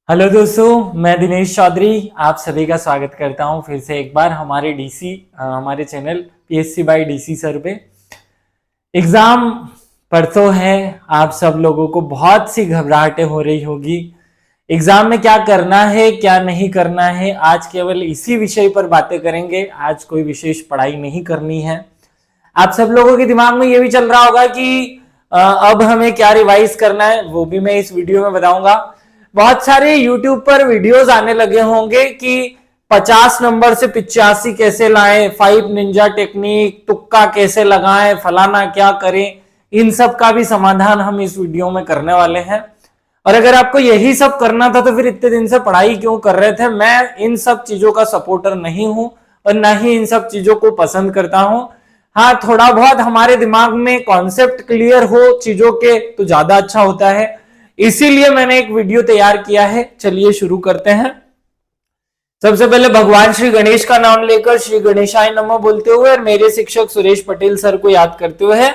Hello दोस्तों, मैं दिनेश चौधरी आप सभी का स्वागत करता हूं फिर से एक बार हमारे channel PSC by DC sir पे। एग्जाम परसों है। आप सब लोगों को बहुत सी घबराहटें हो रही होगी। एग्जाम में क्या करना है क्या नहीं करना है, आज केवल इसी विषय पर बातें करेंगे। आज कोई विशेष पढ़ाई नहीं करनी है। आप सब लोगों के दिमाग में ये भी चल रहा होगा कि अब हमें क्या रिवाइज करना है, वो भी मैं इस वीडियो में बताऊंगा। बहुत सारे YouTube पर वीडियोस आने लगे होंगे कि 50 नंबर से 85 कैसे लाएं, 5 निंजा टेक्निक, तुक्का कैसे लगाएं, फलाना क्या करें। इन सब का भी समाधान हम इस वीडियो में करने वाले हैं। और अगर आपको यही सब करना था तो फिर इतने दिन से पढ़ाई क्यों कर रहे थे। मैं इन सब चीजों का सपोर्टर नहीं हूं और ना ही इन सब चीजों को पसंद करता हूं। हाँ, थोड़ा बहुत हमारे दिमाग में कॉन्सेप्ट क्लियर हो चीजों के तो ज्यादा अच्छा होता है, इसीलिए मैंने एक वीडियो तैयार किया है। चलिए शुरू करते हैं। सबसे पहले भगवान श्री गणेश का नाम लेकर श्री गणेशाय नमः बोलते हुए और मेरे शिक्षक सुरेश पटेल सर को याद करते हुए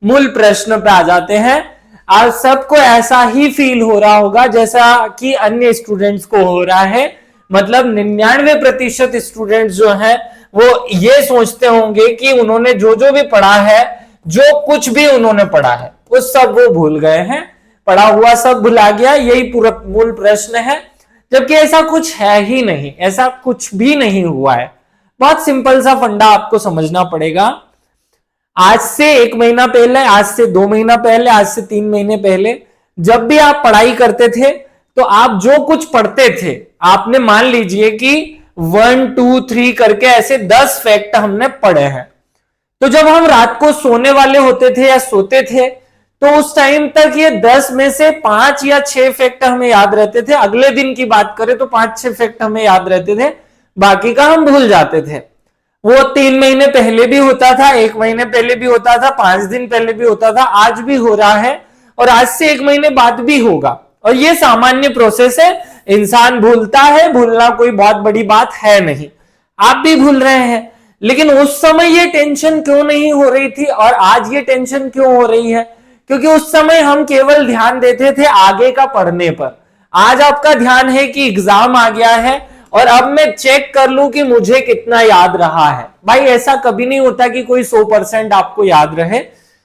मूल प्रश्न पे आ जाते हैं। आज सबको ऐसा ही फील हो रहा होगा जैसा कि अन्य स्टूडेंट्स को हो रहा है। मतलब 99% स्टूडेंट्स जो हैं वो ये सोचते होंगे कि उन्होंने जो जो भी पढ़ा है, जो कुछ भी उन्होंने पढ़ा है, वो सब वो भूल गए हैं। पढ़ा हुआ सब भुला गया, यही पूरा मूल प्रश्न है। जबकि ऐसा कुछ है ही नहीं, ऐसा कुछ भी नहीं हुआ है। बहुत सिंपल सा फंडा आपको समझना पड़ेगा। आज से 1 महीना पहले, आज से 2 महीना पहले, आज से 3 महीने पहले जब भी आप पढ़ाई करते थे तो आप जो कुछ पढ़ते थे, आपने मान लीजिए कि 1 2 3 करके ऐसे 10 फैक्ट हमने पढ़े हैं। तो जब हम रात को सोने वाले होते थे या सोते थे तो उस टाइम तक ये 10 में से 5 या 6 फैक्ट हमें याद रहते थे। अगले दिन की बात करें तो 5-6 फैक्ट हमें याद रहते थे, बाकी का हम भूल जाते थे। वो 3 महीने पहले भी होता था, 1 महीने पहले भी होता था, 5 दिन पहले भी होता था, आज भी हो रहा है और आज से 1 महीने बाद भी होगा। और ये सामान्य प्रोसेस है, इंसान भूलता है, भूलना कोई बहुत बड़ी बात है नहीं। आप भी भूल रहे हैं, लेकिन उस समय ये टेंशन क्यों नहीं हो रही थी और आज ये टेंशन क्यों हो रही है? क्योंकि उस समय हम केवल ध्यान देते थे आगे का पढ़ने पर। आज आपका ध्यान है कि एग्जाम आ गया है और अब मैं चेक कर लूं कि मुझे कितना याद रहा है। भाई ऐसा कभी नहीं होता कि कोई 100% आपको याद रहे।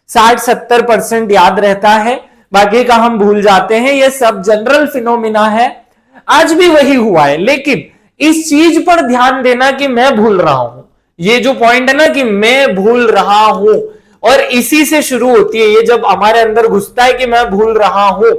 60-70% याद रहता है, बाकी का हम भूल जाते हैं। ये सब जनरल फिनोमिना है, आज भी वही हुआ है। लेकिन इस चीज पर ध्यान देना कि मैं भूल रहा हूं, ये जो पॉइंट है ना कि मैं भूल रहा हूं, और इसी से शुरू होती है। ये जब हमारे अंदर घुसता है कि मैं भूल रहा हूं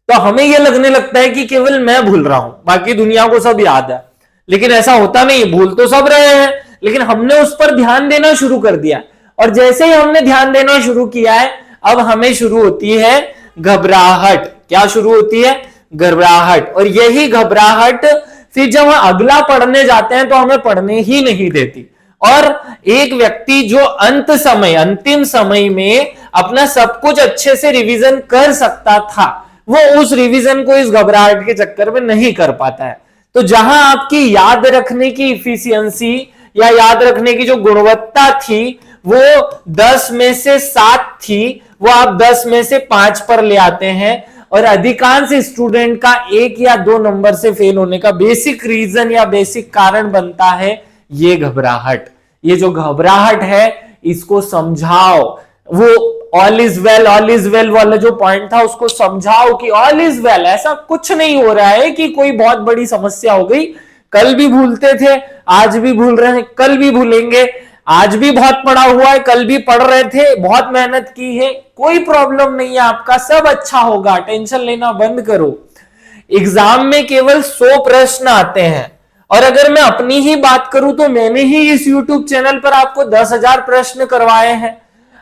तो हमें यह लगने लगता है कि केवल मैं भूल रहा हूं, बाकी दुनिया को सब याद है। लेकिन ऐसा होता नहीं, भूल तो सब रहे हैं, लेकिन हमने उस पर ध्यान देना शुरू कर दिया। और जैसे ही हमने ध्यान देना शुरू किया है, अब हमें शुरू होती है घबराहट। क्या शुरू होती है? घबराहट। और यही घबराहट फिर जब हम अगला पढ़ने जाते हैं तो हमें पढ़ने ही नहीं देती। और एक व्यक्ति जो अंतिम समय में अपना सब कुछ अच्छे से रिवीजन कर सकता था, वो उस रिवीजन को इस घबराहट के चक्कर में नहीं कर पाता है। तो जहां आपकी याद रखने की इफिशियंसी या याद रखने की जो गुणवत्ता थी वो 10 में से 7 थी, वो आप 10 में से 5 पर ले आते हैं। और अधिकांश स्टूडेंट का 1 या 2 नंबर से फेल होने का बेसिक रीजन या बेसिक कारण बनता है ये घबराहट। ये जो घबराहट है इसको समझाओ। वो ऑल इज वेल वाला जो पॉइंट था उसको समझाओ कि ऑल इज वेल, ऐसा कुछ नहीं हो रहा है कि कोई बहुत बड़ी समस्या हो गई। कल भी भूलते थे, आज भी भूल रहे हैं, कल भी भूलेंगे। आज भी बहुत पढ़ा हुआ है, कल भी पढ़ रहे थे, बहुत मेहनत की है, कोई प्रॉब्लम नहीं है आपका, सब अच्छा होगा, टेंशन लेना बंद करो। एग्जाम में केवल 100 प्रश्न आते हैं। और अगर मैं अपनी ही बात करूं तो मैंने ही इस YouTube चैनल पर आपको 10,000 प्रश्न करवाए हैं।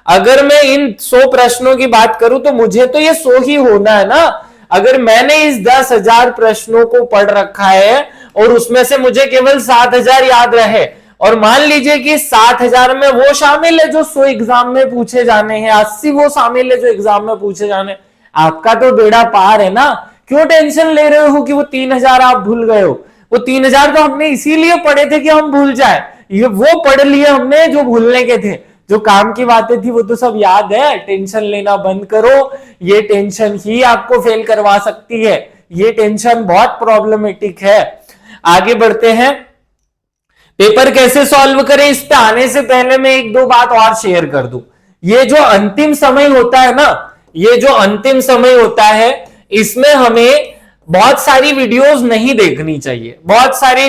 अगर मैं इन 100 प्रश्नों की बात करूं तो मुझे तो ये 100 ही होना है ना। अगर मैंने इस 10,000 प्रश्नों को पढ़ रखा है और उसमें से मुझे केवल 7,000 याद रहे, और मान लीजिए कि 7,000 में वो शामिल है जो 100 एग्जाम में पूछे जाने हैं, 80 वो शामिल है जो एग्जाम में पूछे जाने, आपका तो बेड़ा पार है ना। क्यों टेंशन ले रहे हो कि वो 3,000 आप भूल गए हो? वो 3,000 तो हमने इसीलिए पढ़े थे कि हम भूल जाए। ये वो पढ़ लिए हमने जो भूलने के थे, जो काम की बातें थी वो तो सब याद है। टेंशन लेना बंद करो, ये टेंशन ही आपको फेल करवा सकती है। ये टेंशन बहुत प्रॉब्लमेटिक है। आगे बढ़ते हैं, पेपर कैसे सॉल्व करें, इस पे आने से पहले मैं एक दो बात और शेयर कर दूं। ये जो अंतिम समय होता है ना, ये जो अंतिम समय होता है, इसमें हमें बहुत सारी वीडियोस नहीं देखनी चाहिए, बहुत सारी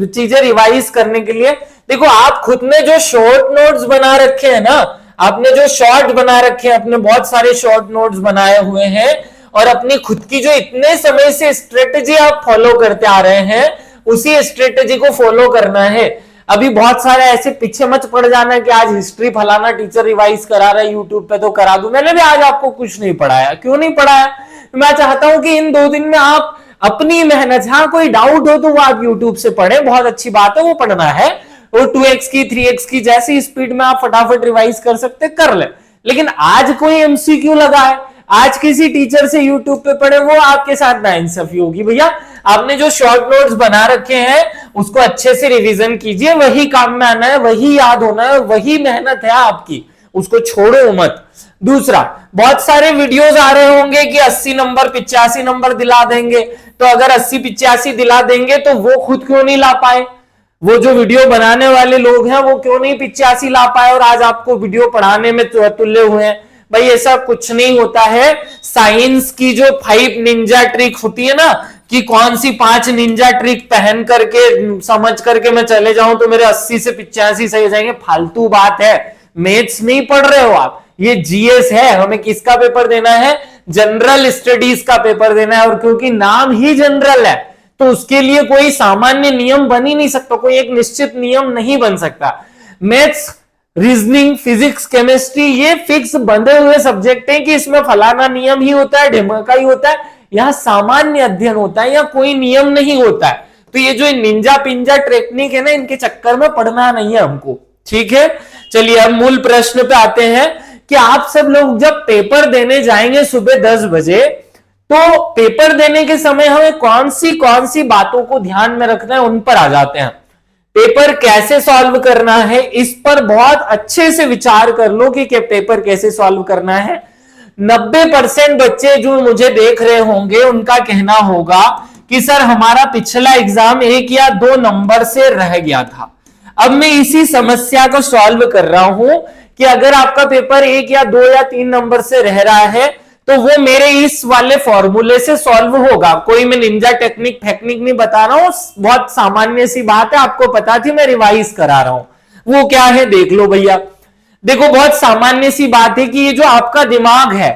चीजें रिवाइज करने के लिए। देखो आप खुद ने जो शॉर्ट नोट्स बना रखे हैं ना, आपने जो शॉर्ट बना रखे हैं, अपने बहुत सारे शॉर्ट नोट्स बनाए हुए हैं, और अपनी खुद की जो इतने समय से स्ट्रेटेजी आप फॉलो करते आ रहे हैं, उसी स्ट्रेटेजी को फॉलो करना है। अभी बहुत सारे ऐसे पीछे मत पड़ जाना कि आज हिस्ट्री फलाना टीचर रिवाइज करा रहा है यूट्यूब पे तो करा दूं। मैंने भी आज आपको कुछ नहीं पढ़ाया, क्यों नहीं पढ़ाया? मैं चाहता हूं कि इन 2 दिन में आप अपनी मेहनत, हाँ कोई डाउट हो तो वो आप यूट्यूब से पढ़ें, बहुत अच्छी बात है, वो पढ़ना है। वो 2x की 3x की जैसी स्पीड में आप फटाफट रिवाइज कर सकते कर ले। लेकिन आज कोई एमसीक्यू लगा है, आज किसी टीचर से यूट्यूब पे पढ़े, वो आपके साथ नाइंसाफी होगी। भैया आपने जो शॉर्ट नोट्स बना रखे हैं उसको अच्छे से रिवीजन कीजिए, वही काम में आना है, वही याद होना है, वही मेहनत है आपकी, उसको छोड़ो मत। दूसरा, बहुत सारे वीडियोस आ रहे होंगे कि 80 नंबर 85 नंबर दिला देंगे, तो अगर 80-85 दिला देंगे तो वो खुद क्यों नहीं ला पाए? वो जो वीडियो बनाने वाले लोग हैं वो क्यों नहीं 85 ला पाए और आज आपको वीडियो पढ़ाने में तुले हुए हैं? भाई ऐसा कुछ नहीं होता है। साइंस की जो 5 निंजा ट्रिक होती है ना, कि कौन सी 5 निंजा ट्रिक पहन करके समझ करके मैं चले जाऊं तो मेरे 80 से 85 सही हो जाएंगे, फालतू बात है। मैथ्स नहीं पढ़ रहे हो आप, ये जीएस है। हमें किसका पेपर देना है? जनरल स्टडीज का पेपर देना है। और क्योंकि नाम ही जनरल है तो उसके लिए कोई सामान्य नियम बन ही नहीं सकता, कोई एक निश्चित नियम नहीं बन सकता। मैथ्स, रीजनिंग, फिजिक्स, केमिस्ट्री ये फिक्स बंधे हुए सब्जेक्ट हैं कि इसमें फलाना नियम ही होता है, ढिमका ही होता है। यहां सामान्य अध्ययन होता है, या कोई नियम नहीं होता है। तो ये जो निंजा पिंजा टेक्निक है ना, इनके चक्कर में पढ़ना नहीं है हमको, ठीक है। चलिए अब मूल प्रश्न पे आते हैं कि आप सब लोग जब पेपर देने जाएंगे सुबह 10 बजे, तो पेपर देने के समय हमें कौन सी बातों को ध्यान में रखना है, उन पर आ जाते हैं। पेपर कैसे सॉल्व करना है, इस पर बहुत अच्छे से विचार कर लो कि पेपर कैसे सॉल्व करना है। 90% बच्चे जो मुझे देख रहे होंगे उनका कहना होगा कि सर हमारा पिछला एग्जाम 1 या 2 नंबर से रह गया था। अब मैं इसी समस्या को सॉल्व कर रहा हूं कि अगर आपका पेपर 1 या 2 या 3 नंबर से रह रहा है तो वो मेरे इस वाले फॉर्मूले से सॉल्व होगा। कोई मैं निंजा टेक्निक नहीं बता रहा हूं, बहुत सामान्य सी बात है, आपको पता थी, मैं रिवाइज करा रहा हूं। वो क्या है देख लो भैया। देखो बहुत सामान्य सी बात है कि ये जो आपका दिमाग है,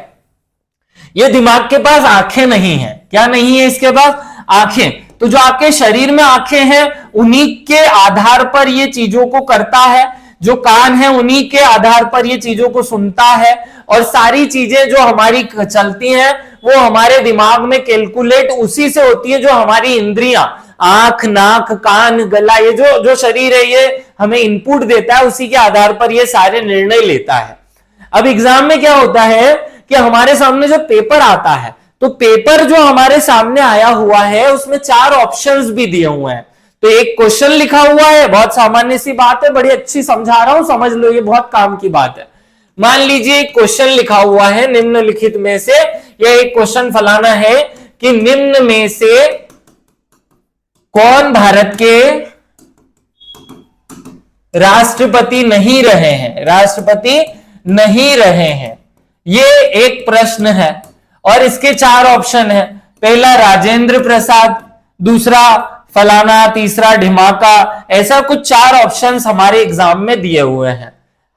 ये दिमाग के पास आंखें नहीं है। क्या नहीं है इसके पास? आंखें। तो जो आपके शरीर में आंखें हैं उन्हीं के आधार पर ये चीजों को करता है, जो कान है उन्हीं के आधार पर ये चीजों को सुनता है, और सारी चीजें जो हमारी चलती हैं वो हमारे दिमाग में कैलकुलेट उसी से होती है। जो हमारी इंद्रियां, आंख, नाक, कान, गला, ये जो शरीर है ये हमें इनपुट देता है, उसी के आधार पर ये सारे निर्णय लेता है। अब एग्जाम में क्या होता है कि हमारे सामने जो पेपर आता है, तो पेपर जो हमारे सामने आया हुआ है उसमें 4 ऑप्शंस भी दिए हुए हैं। तो एक क्वेश्चन लिखा हुआ है, बहुत सामान्य सी बात है, बड़ी अच्छी समझा रहा हूं, समझ लो, ये बहुत काम की बात है। मान लीजिए एक क्वेश्चन लिखा हुआ है, निम्नलिखित में से, या एक क्वेश्चन फलाना है कि निम्न में से कौन भारत के राष्ट्रपति नहीं रहे हैं, राष्ट्रपति नहीं रहे हैं। ये एक प्रश्न है और इसके 4 ऑप्शन है। पहला राजेंद्र प्रसाद, दूसरा फलाना, तीसरा ढिमाका, ऐसा कुछ 4 ऑप्शंस हमारे एग्जाम में दिए हुए हैं।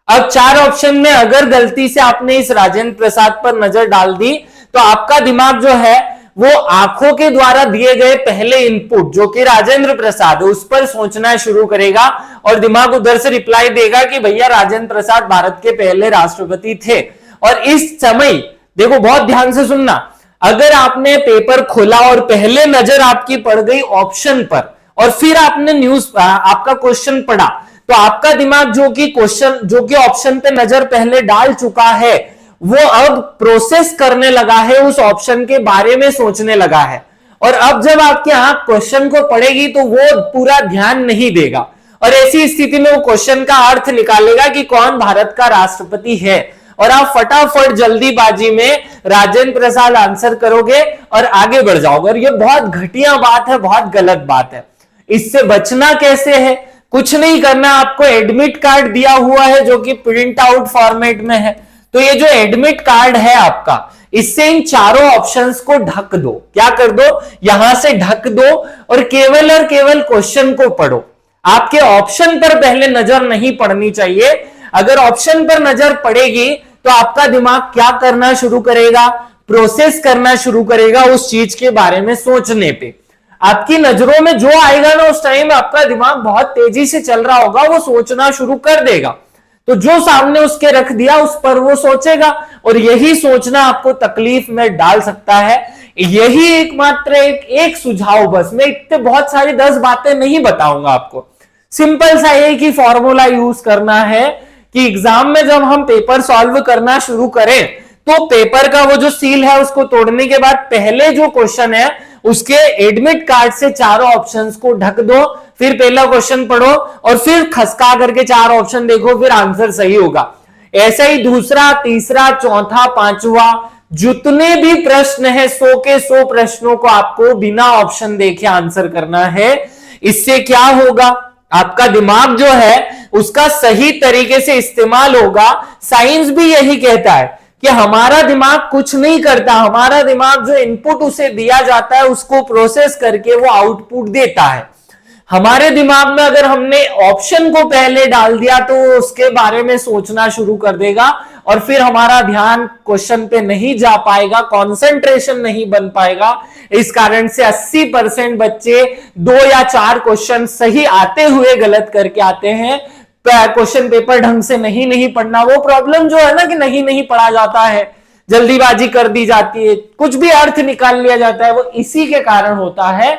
अब 4 ऑप्शन में अगर गलती से आपने इस राजेंद्र प्रसाद पर नजर डाल दी तो आपका दिमाग जो है वो आंखों के द्वारा दिए गए पहले इनपुट जो कि राजेंद्र प्रसाद है उस पर सोचना शुरू करेगा, और दिमाग उधर से रिप्लाई देगा कि भैया राजेंद्र प्रसाद भारत के पहले राष्ट्रपति थे। और इस समय देखो बहुत ध्यान से सुनना, अगर आपने पेपर खोला और पहले नजर आपकी पड़ गई ऑप्शन पर और फिर आपने आपका क्वेश्चन पढ़ा, तो आपका दिमाग जो कि ऑप्शन पे नजर पहले डाल चुका है वो अब प्रोसेस करने लगा है, उस ऑप्शन के बारे में सोचने लगा है। और अब जब आपकी आंख क्वेश्चन को पढ़ेगी तो वो पूरा ध्यान नहीं देगा, और ऐसी स्थिति में वो क्वेश्चन का अर्थ निकालेगा कि कौन भारत का राष्ट्रपति है, और आप फटाफट जल्दीबाजी में राजेंद्र प्रसाद आंसर करोगे और आगे बढ़ जाओगे। और ये बहुत घटिया बात है, बहुत गलत बात है। इससे बचना कैसे है? कुछ नहीं करना, आपको एडमिट कार्ड दिया हुआ है जो कि प्रिंट आउट फॉर्मेट में है। तो ये जो एडमिट कार्ड है आपका, इससे इन चारों ऑप्शंस को ढक दो। क्या कर दो? यहां से ढक दो और केवल क्वेश्चन को पढ़ो। आपके ऑप्शन पर पहले नजर नहीं पड़नी चाहिए। अगर ऑप्शन पर नजर पड़ेगी तो आपका दिमाग क्या करना शुरू करेगा? प्रोसेस करना शुरू करेगा उस चीज के बारे में सोचने पे। आपकी नजरों में जो आएगा ना, उस टाइम आपका दिमाग बहुत तेजी से चल रहा होगा, वो सोचना शुरू कर देगा। तो जो सामने उसके रख दिया उस पर वो सोचेगा, और यही सोचना आपको तकलीफ में डाल सकता है। यही एकमात्र एक सुझाव, बस मैं इतने बहुत सारी 10 बातें नहीं बताऊंगा आपको। सिंपल सा एक ही फॉर्मूला यूज करना है कि एग्जाम में जब हम पेपर सॉल्व करना शुरू करें तो पेपर का वो जो सील है उसको तोड़ने के बाद पहले जो क्वेश्चन है उसके एडमिट कार्ड से चारों ऑप्शंस को ढक दो, फिर पहला क्वेश्चन पढ़ो और फिर खसका करके 4 ऑप्शन देखो, फिर आंसर सही होगा। ऐसा ही दूसरा, तीसरा, चौथा, पांचवा, जितने भी प्रश्न है 100 के 100 प्रश्नों को आपको बिना ऑप्शन देखे आंसर करना है। इससे क्या होगा? आपका दिमाग जो है उसका सही तरीके से इस्तेमाल होगा। साइंस भी यही कहता है कि हमारा दिमाग कुछ नहीं करता, हमारा दिमाग जो इनपुट उसे दिया जाता है उसको प्रोसेस करके वो आउटपुट देता है। हमारे दिमाग में अगर हमने ऑप्शन को पहले डाल दिया तो उसके बारे में सोचना शुरू कर देगा और फिर हमारा ध्यान क्वेश्चन पे नहीं जा पाएगा, कंसंट्रेशन नहीं बन पाएगा। इस कारण से 80% बच्चे 2 या 4 क्वेश्चन सही आते हुए गलत करके आते हैं। क्वेश्चन पेपर ढंग से नहीं पढ़ना, वो प्रॉब्लम जो है ना कि नहीं पढ़ा जाता है, जल्दीबाजी कर दी जाती है, कुछ भी अर्थ निकाल लिया जाता है, वो इसी के कारण होता है।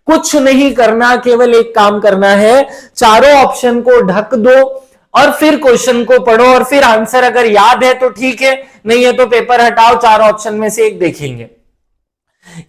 कुछ नहीं करना, केवल एक काम करना है, चारों ऑप्शन को ढक दो और फिर क्वेश्चन को पढ़ो और फिर आंसर अगर याद है तो ठीक है, नहीं है तो पेपर हटाओ, 4 ऑप्शन में से एक देखेंगे।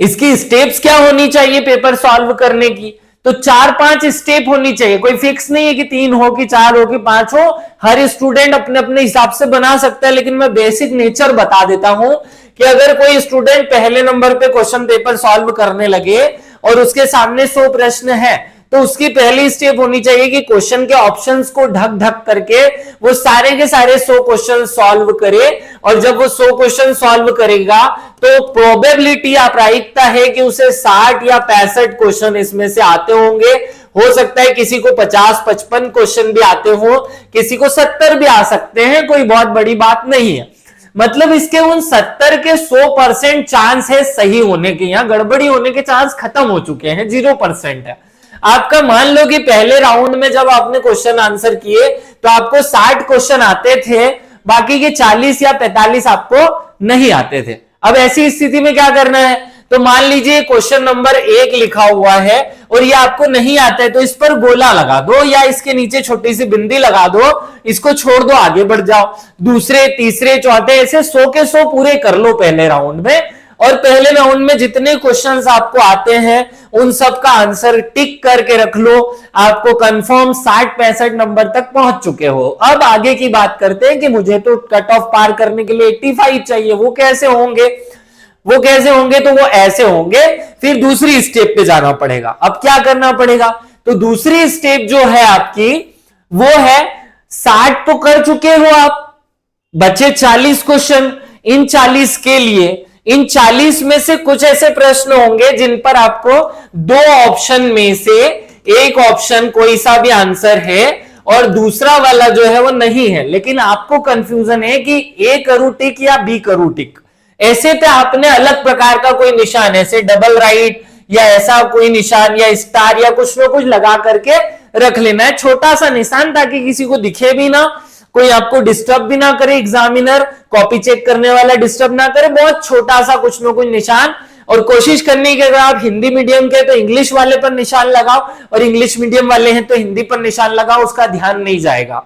इसकी स्टेप्स क्या होनी चाहिए पेपर सॉल्व करने की? तो 4-5 स्टेप होनी चाहिए। कोई फिक्स नहीं है कि 3 हो कि 4 हो कि 5 हो, हर स्टूडेंट अपने अपने हिसाब से बना सकता है। लेकिन मैं बेसिक नेचर बता देता हूं कि अगर कोई स्टूडेंट पहले नंबर पे क्वेश्चन पेपर सॉल्व करने लगे और उसके सामने 100 प्रश्न है तो उसकी पहली स्टेप होनी चाहिए कि क्वेश्चन के ऑप्शंस को ढक करके वो सारे के सारे 100 क्वेश्चन सॉल्व करे। और जब वो 100 क्वेश्चन सॉल्व करेगा तो प्रोबेबिलिटी या प्रायिकता है कि उसे 60 या 65 क्वेश्चन इसमें से आते होंगे। हो सकता है किसी को 50-55 क्वेश्चन भी आते हो, किसी को 70 भी आ सकते हैं, कोई बहुत बड़ी बात नहीं है। मतलब इसके उन 70 के 100% चांस है सही होने के, यहां गड़बड़ी होने के चांस खत्म हो चुके हैं, 0% है। आपका मान लो कि पहले राउंड में जब आपने क्वेश्चन आंसर किए तो आपको 60 क्वेश्चन आते थे, बाकी के 40 या 45 आपको नहीं आते थे। अब ऐसी स्थिति में क्या करना है? तो मान लीजिए क्वेश्चन नंबर 1 लिखा हुआ है और ये आपको नहीं आता है, तो इस पर गोला लगा दो या इसके नीचे छोटी सी बिंदी लगा दो, इसको छोड़ दो, आगे बढ़ जाओ। दूसरे, तीसरे, चौथे, ऐसे 100 के 100 पूरे कर लो पहले राउंड में। और पहले राउंड में जितने क्वेश्चंस आपको आते हैं उन सब का आंसर टिक करके रख लो। आपको कंफर्म 60-65 नंबर तक पहुंच चुके हो। अब आगे की बात करते हैं कि मुझे तो कट ऑफ पार करने के लिए 85 चाहिए, वो कैसे होंगे? तो वो ऐसे होंगे। फिर दूसरी स्टेप पे जाना पड़ेगा। अब क्या करना पड़ेगा? तो दूसरी स्टेप जो है आपकी वो है 60 तो कर चुके हो आप, बचे 40 क्वेश्चन। इन 40 के लिए, इन 40 में से कुछ ऐसे प्रश्न होंगे जिन पर आपको 2 ऑप्शन में से एक ऑप्शन कोई सा भी आंसर है और दूसरा वाला जो है वो नहीं है, लेकिन आपको कंफ्यूजन है कि ए करूं टिक या बी करूं टिक। ऐसे पे आपने अलग प्रकार का कोई निशान, ऐसे डबल राइट या ऐसा कोई निशान या स्टार या कुछ ना कुछ लगा करके रख लेना है, छोटा सा निशान, ताकि किसी को दिखे भी ना, कोई आपको डिस्टर्ब भी ना करे, एग्जामिनर कॉपी चेक करने वाला डिस्टर्ब ना करे। बहुत छोटा सा कुछ ना कुछ निशान। और कोशिश करनी कि अगर आप हिंदी मीडियम के तो इंग्लिश वाले पर निशान लगाओ और इंग्लिश मीडियम वाले हैं तो हिंदी पर निशान लगाओ, उसका ध्यान नहीं जाएगा।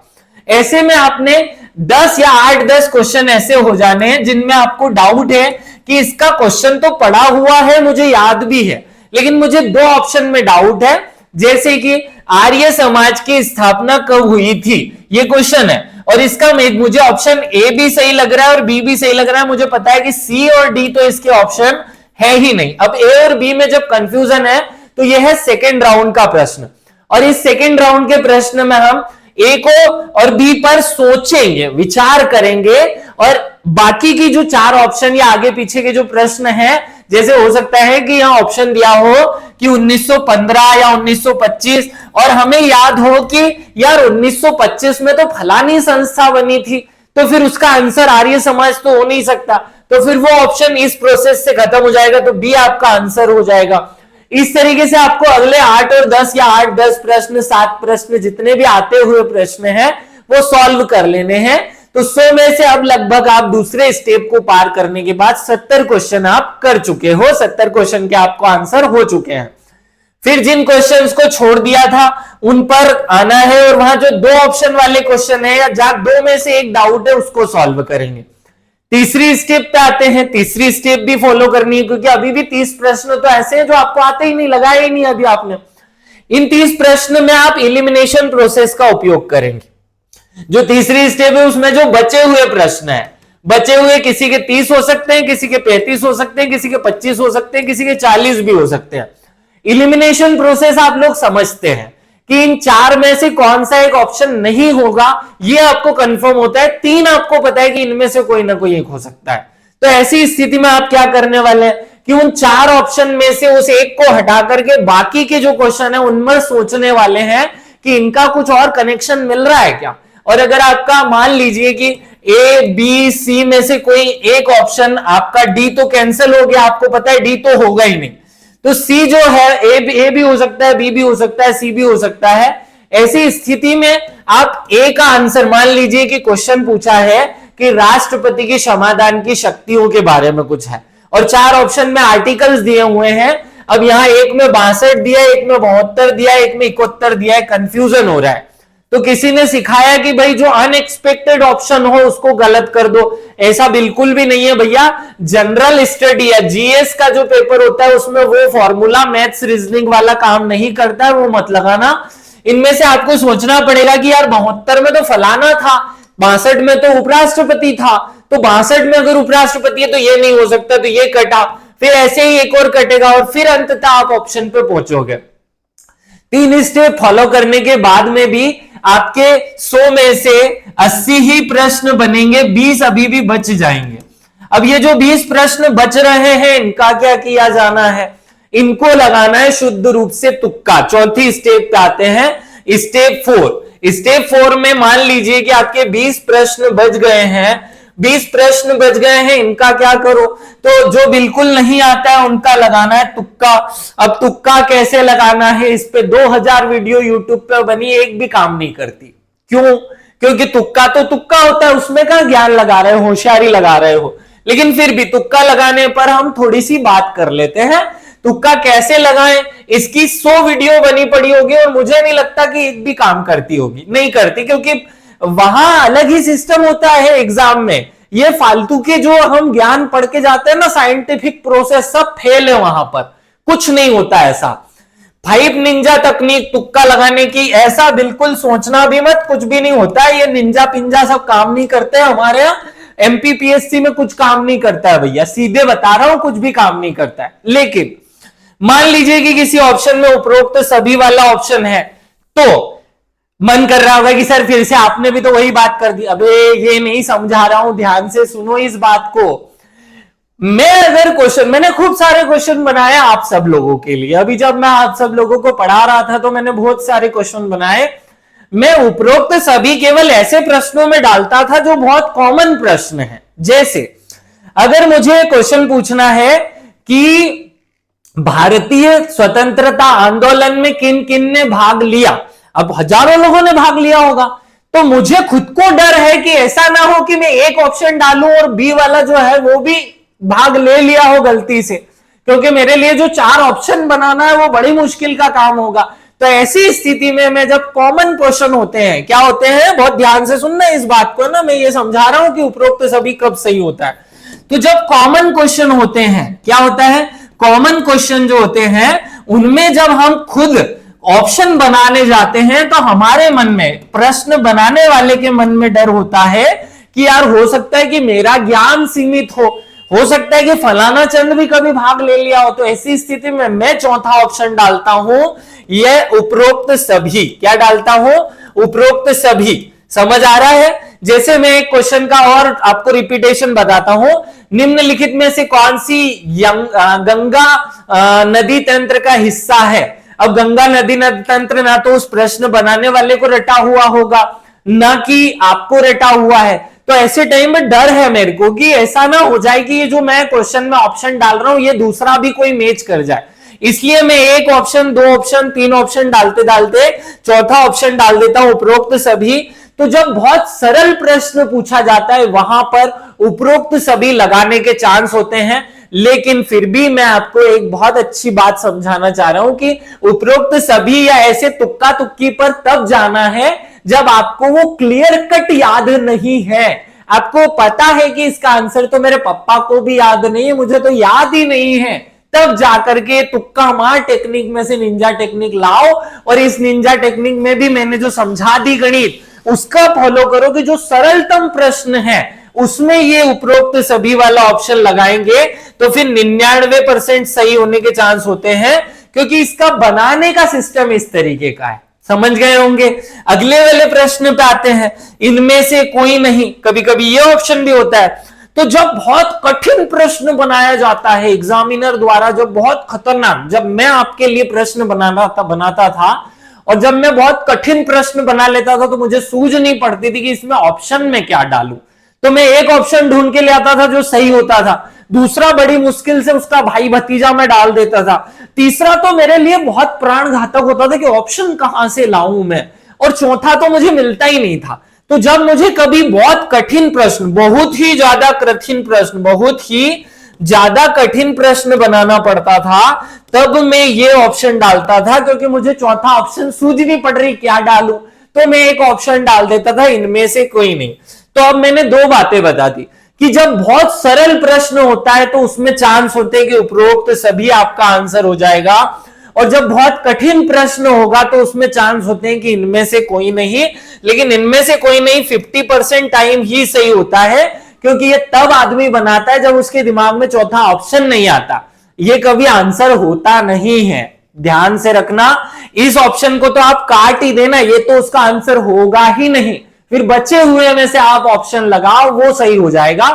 ऐसे में आपने 10 या 8-10 क्वेश्चन ऐसे हो जाने हैं जिनमें आपको डाउट है कि इसका क्वेश्चन तो पढ़ा हुआ है, मुझे याद भी है, लेकिन मुझे 2 ऑप्शन में डाउट है। जैसे कि आर्य समाज की स्थापना कब हुई थी, ये क्वेश्चन है, और इसका मुझे ऑप्शन ए भी सही लग रहा है और बी भी सही लग रहा है, मुझे पता है कि सी और डी तो इसके ऑप्शन है ही नहीं। अब ए और बी में जब कंफ्यूजन है तो यह है सेकेंड राउंड का प्रश्न, और इस सेकेंड राउंड के प्रश्न में हम ए को और बी पर सोचेंगे, विचार करेंगे, और बाकी की जो चार ऑप्शन या आगे पीछे के जो प्रश्न हैं, जैसे हो सकता है कि यहां ऑप्शन दिया हो कि 1915 या 1925 और हमें याद हो कि यार 1925 में तो फलानी संस्था बनी थी, तो फिर उसका आंसर आर्य समाज तो हो नहीं सकता, तो फिर वो ऑप्शन इस प्रोसेस से खत्म हो जाएगा, तो बी आपका आंसर हो जाएगा। इस तरीके से आपको अगले 8 और 10 या 8-10 प्रश्न, 7 प्रश्न, जितने भी आते हुए प्रश्न हैं वो सॉल्व कर लेने हैं। तो 100 में से अब लगभग आप दूसरे स्टेप को पार करने के बाद 70 क्वेश्चन आप कर चुके हो, 70 क्वेश्चन के आपको आंसर हो चुके हैं। फिर जिन क्वेश्चंस को छोड़ दिया था उन पर आना है, और वहां जो 2 ऑप्शन वाले क्वेश्चन है या जहां 2 में से एक डाउट है उसको सॉल्व करेंगे। तीसरी स्टेप पे आते हैं, तीसरी स्टेप भी फॉलो करनी है, क्योंकि अभी भी 30 प्रश्न तो ऐसे हैं जो आपको आते ही नहीं, लगाए ही नहीं अभी आपने। इन 30 प्रश्न में आप एलिमिनेशन प्रोसेस का उपयोग करेंगे। जो तीसरी स्टेप है उसमें जो बचे हुए प्रश्न है, बचे हुए किसी के 30 हो सकते हैं, किसी के 35 हो सकते हैं, किसी के 25 हो सकते हैं, किसी के 40 भी हो सकते हैं। एलिमिनेशन प्रोसेस आप लोग समझते हैं कि इन 4 में से कौन सा एक ऑप्शन नहीं होगा, ये आपको कंफर्म होता है। 3 आपको पता है कि इनमें से कोई ना कोई एक हो सकता है। तो ऐसी स्थिति में आप क्या करने वाले हैं कि उन 4 ऑप्शन में से उस एक को हटा करके बाकी के जो क्वेश्चन है उनमें सोचने वाले हैं कि इनका कुछ और कनेक्शन मिल रहा है क्या। और अगर आपका मान लीजिए कि ए बी सी में से कोई एक ऑप्शन आपका डी तो कैंसिल हो गया, आपको पता है डी तो होगा ही नहीं, तो सी जो है ए भी हो सकता है, बी भी हो सकता है, सी भी हो सकता है। ऐसी स्थिति में आप ए का आंसर, मान लीजिए कि क्वेश्चन पूछा है कि राष्ट्रपति की क्षमादान की शक्तियों के बारे में कुछ है, और 4 ऑप्शन में आर्टिकल्स दिए हुए हैं। अब यहां एक में 62 दिया, एक में 72 दिया, एक में 71 दिया है, कंफ्यूजन हो रहा है। तो किसी ने सिखाया कि भाई जो अनएक्सपेक्टेड ऑप्शन हो उसको गलत कर दो, ऐसा बिल्कुल भी नहीं है भैया। जनरल स्टडी या जीएस का जो पेपर होता है उसमें वो फॉर्मूला मैथ्स रीजनिंग वाला काम नहीं करता है, वो मत लगाना। इनमें से आपको सोचना पड़ेगा कि यार 72 में तो फलाना था, 62 में तो उपराष्ट्रपति था, तो 62 में अगर उपराष्ट्रपति है तो ये नहीं हो सकता, तो ये कटा, फिर ऐसे ही एक और कटेगा, और फिर अंततः आप ऑप्शन पे पहुंचोगे। 3 स्टेप फॉलो करने के बाद में भी आपके 100 में से 80 ही प्रश्न बनेंगे, 20 अभी भी बच जाएंगे। अब ये जो 20 प्रश्न बच रहे हैं इनका क्या किया जाना है, इनको लगाना है शुद्ध रूप से तुक्का। चौथी स्टेप पे आते हैं, स्टेप 4। स्टेप 4 में मान लीजिए कि आपके 20 प्रश्न बच गए हैं, 20 प्रश्न बच गए हैं, इनका क्या करो, तो जो बिल्कुल नहीं आता है उनका लगाना है तुक्का। अब तुक्का कैसे लगाना है, इस पे 2000 वीडियो यूट्यूब पे बनी, एक भी काम नहीं करती। क्यों? क्योंकि तुक्का तो तुक्का होता है, उसमें क्या ज्ञान लगा रहे हो, होशियारी लगा रहे हो, लेकिन फिर भी तुक्का लगाने पर हम थोड़ी सी बात कर लेते हैं। तुक्का कैसे लगाएं, इसकी 100 वीडियो बनी पड़ी होगी, और मुझे नहीं लगता कि एक भी काम करती होगी, नहीं करती, क्योंकि वहां अलग ही सिस्टम होता है एग्जाम में। ये फालतू के जो हम ज्ञान पढ़ के जाते हैं ना, साइंटिफिक प्रोसेस, सब फेल है वहां पर, कुछ नहीं होता ऐसा। 5 निंजा तकनीक तुक्का लगाने की, ऐसा बिल्कुल सोचना भी मत, कुछ भी नहीं होता है। ये निंजा पिंजा सब काम नहीं करते हैं हमारे यहाँ, एमपीपीएससी में कुछ काम नहीं करता है भैया, सीधे बता रहा हूं, कुछ भी काम नहीं करता है। लेकिन मान लीजिए कि किसी ऑप्शन में उपरोक्त सभी वाला ऑप्शन है, तो मन कर रहा होगा कि सर फिर से आपने भी तो वही बात कर दी। अबे ये नहीं समझा रहा हूं, ध्यान से सुनो इस बात को। मैंने खूब सारे क्वेश्चन बनाए आप सब लोगों के लिए। अभी जब मैं आप सब लोगों को पढ़ा रहा था तो मैंने बहुत सारे क्वेश्चन बनाए। मैं उपरोक्त सभी केवल ऐसे प्रश्नों में डालता था जो बहुत कॉमन प्रश्न है। जैसे अगर मुझे क्वेश्चन पूछना है कि भारतीय स्वतंत्रता आंदोलन में किन किन ने भाग लिया, अब हजारों लोगों ने भाग लिया होगा, तो मुझे खुद को डर है कि ऐसा ना हो कि मैं एक ऑप्शन डालूं और बी वाला जो है वो भी भाग ले लिया हो गलती से, क्योंकि मेरे लिए जो 4 ऑप्शन बनाना है वो बड़ी मुश्किल का काम होगा। तो ऐसी स्थिति में मैं जब कॉमन क्वेश्चन होते हैं, क्या होते हैं, बहुत ध्यान से सुनना इस बात को ना, मैं ये समझा रहा हूं कि उपरोक्त सभी कब सही होता है। तो जब कॉमन क्वेश्चन होते हैं, क्या होता है, कॉमन क्वेश्चन जो होते हैं उनमें जब हम खुद ऑप्शन बनाने जाते हैं तो हमारे मन में, प्रश्न बनाने वाले के मन में डर होता है कि यार हो सकता है कि मेरा ज्ञान सीमित हो सकता है कि फलाना चंद भी कभी भाग ले लिया हो। तो ऐसी स्थिति में मैं चौथा ऑप्शन डालता हूं, यह उपरोक्त सभी। क्या डालता हूं? उपरोक्त सभी। समझ आ रहा है? जैसे मैं एक क्वेश्चन का और आपको रिपीटेशन बताता हूं, निम्नलिखित में से कौन सी गंगा नदी तंत्र का हिस्सा है? अब गंगा नदी तंत्र ना तो उस प्रश्न बनाने वाले को रटा हुआ होगा, ना कि आपको रटा हुआ है। तो ऐसे टाइम में डर है मेरे को कि ऐसा ना हो जाए कि ये जो मैं क्वेश्चन में ऑप्शन डाल रहा हूं ये दूसरा भी कोई मैच कर जाए। इसलिए मैं एक ऑप्शन, दो ऑप्शन, तीन ऑप्शन डालते डालते चौथा ऑप्शन डाल देता हूं, उपरोक्त सभी। तो जब बहुत सरल प्रश्न पूछा जाता है वहां पर उपरोक्त सभी लगाने के चांस होते हैं। लेकिन फिर भी मैं आपको एक बहुत अच्छी बात समझाना चाह रहा हूं कि उपरोक्त सभी या ऐसे तुक्का तुक्की पर तब जाना है जब आपको वो क्लियर कट याद नहीं है। आपको पता है कि इसका आंसर तो मेरे पापा को भी याद नहीं है, मुझे तो याद ही नहीं है, तब जाकर के तुक्का मार टेक्निक में से निंजा टेक्निक लाओ। और इस निंजा टेक्निक में भी मैंने जो समझा दी गणित उसका फॉलो करो कि जो सरलतम प्रश्न है उसमें ये उपरोक्त सभी वाला ऑप्शन लगाएंगे तो फिर 99% सही होने के चांस होते हैं, क्योंकि इसका बनाने का सिस्टम इस तरीके का है। समझ गए होंगे? अगले वाले प्रश्न पे आते हैं, इनमें से कोई नहीं। कभी कभी ये ऑप्शन भी होता है। तो जब बहुत कठिन प्रश्न बनाया जाता है एग्जामिनर द्वारा, जब बहुत खतरनाक, जब मैं आपके लिए प्रश्न बनाता था और जब मैं बहुत कठिन प्रश्न बना लेता था तो मुझे सूझ नहीं पड़ती थी कि इसमें ऑप्शन में क्या डालूं। तो मैं एक ऑप्शन ढूंढ के ले आता था जो सही होता था, दूसरा बड़ी मुश्किल से उसका भाई भतीजा मैं डाल देता था, तीसरा तो मेरे लिए बहुत प्राण घातक होता था कि ऑप्शन कहां से लाऊं मैं, और चौथा तो मुझे मिलता ही नहीं था। तो जब मुझे कभी बहुत कठिन प्रश्न, बहुत ही ज्यादा कठिन प्रश्न, बहुत ही ज्यादा कठिन प्रश्न बनाना पड़ता था, तब मैं ये ऑप्शन डालता था, क्योंकि मुझे चौथा ऑप्शन सूझ नहीं पड़ रही क्या डालूं। तो मैं एक ऑप्शन डाल देता था, इनमें से कोई नहीं। तो अब मैंने दो बातें बता दी कि जब बहुत सरल प्रश्न होता है तो उसमें चांस होते हैं कि उपरोक्त सभी आपका आंसर हो जाएगा, और जब बहुत कठिन प्रश्न होगा तो उसमें चांस होते हैं कि इनमें से कोई नहीं। लेकिन इनमें से कोई नहीं 50% टाइम ही सही होता है, क्योंकि ये तब आदमी बनाता है जब उसके दिमाग में चौथा ऑप्शन नहीं आता। ये कभी आंसर होता नहीं है, ध्यान से रखना। इस ऑप्शन को तो आप काट ही देना, ये तो उसका आंसर होगा ही नहीं। फिर बचे हुए में से आप ऑप्शन लगाओ, वो सही हो जाएगा।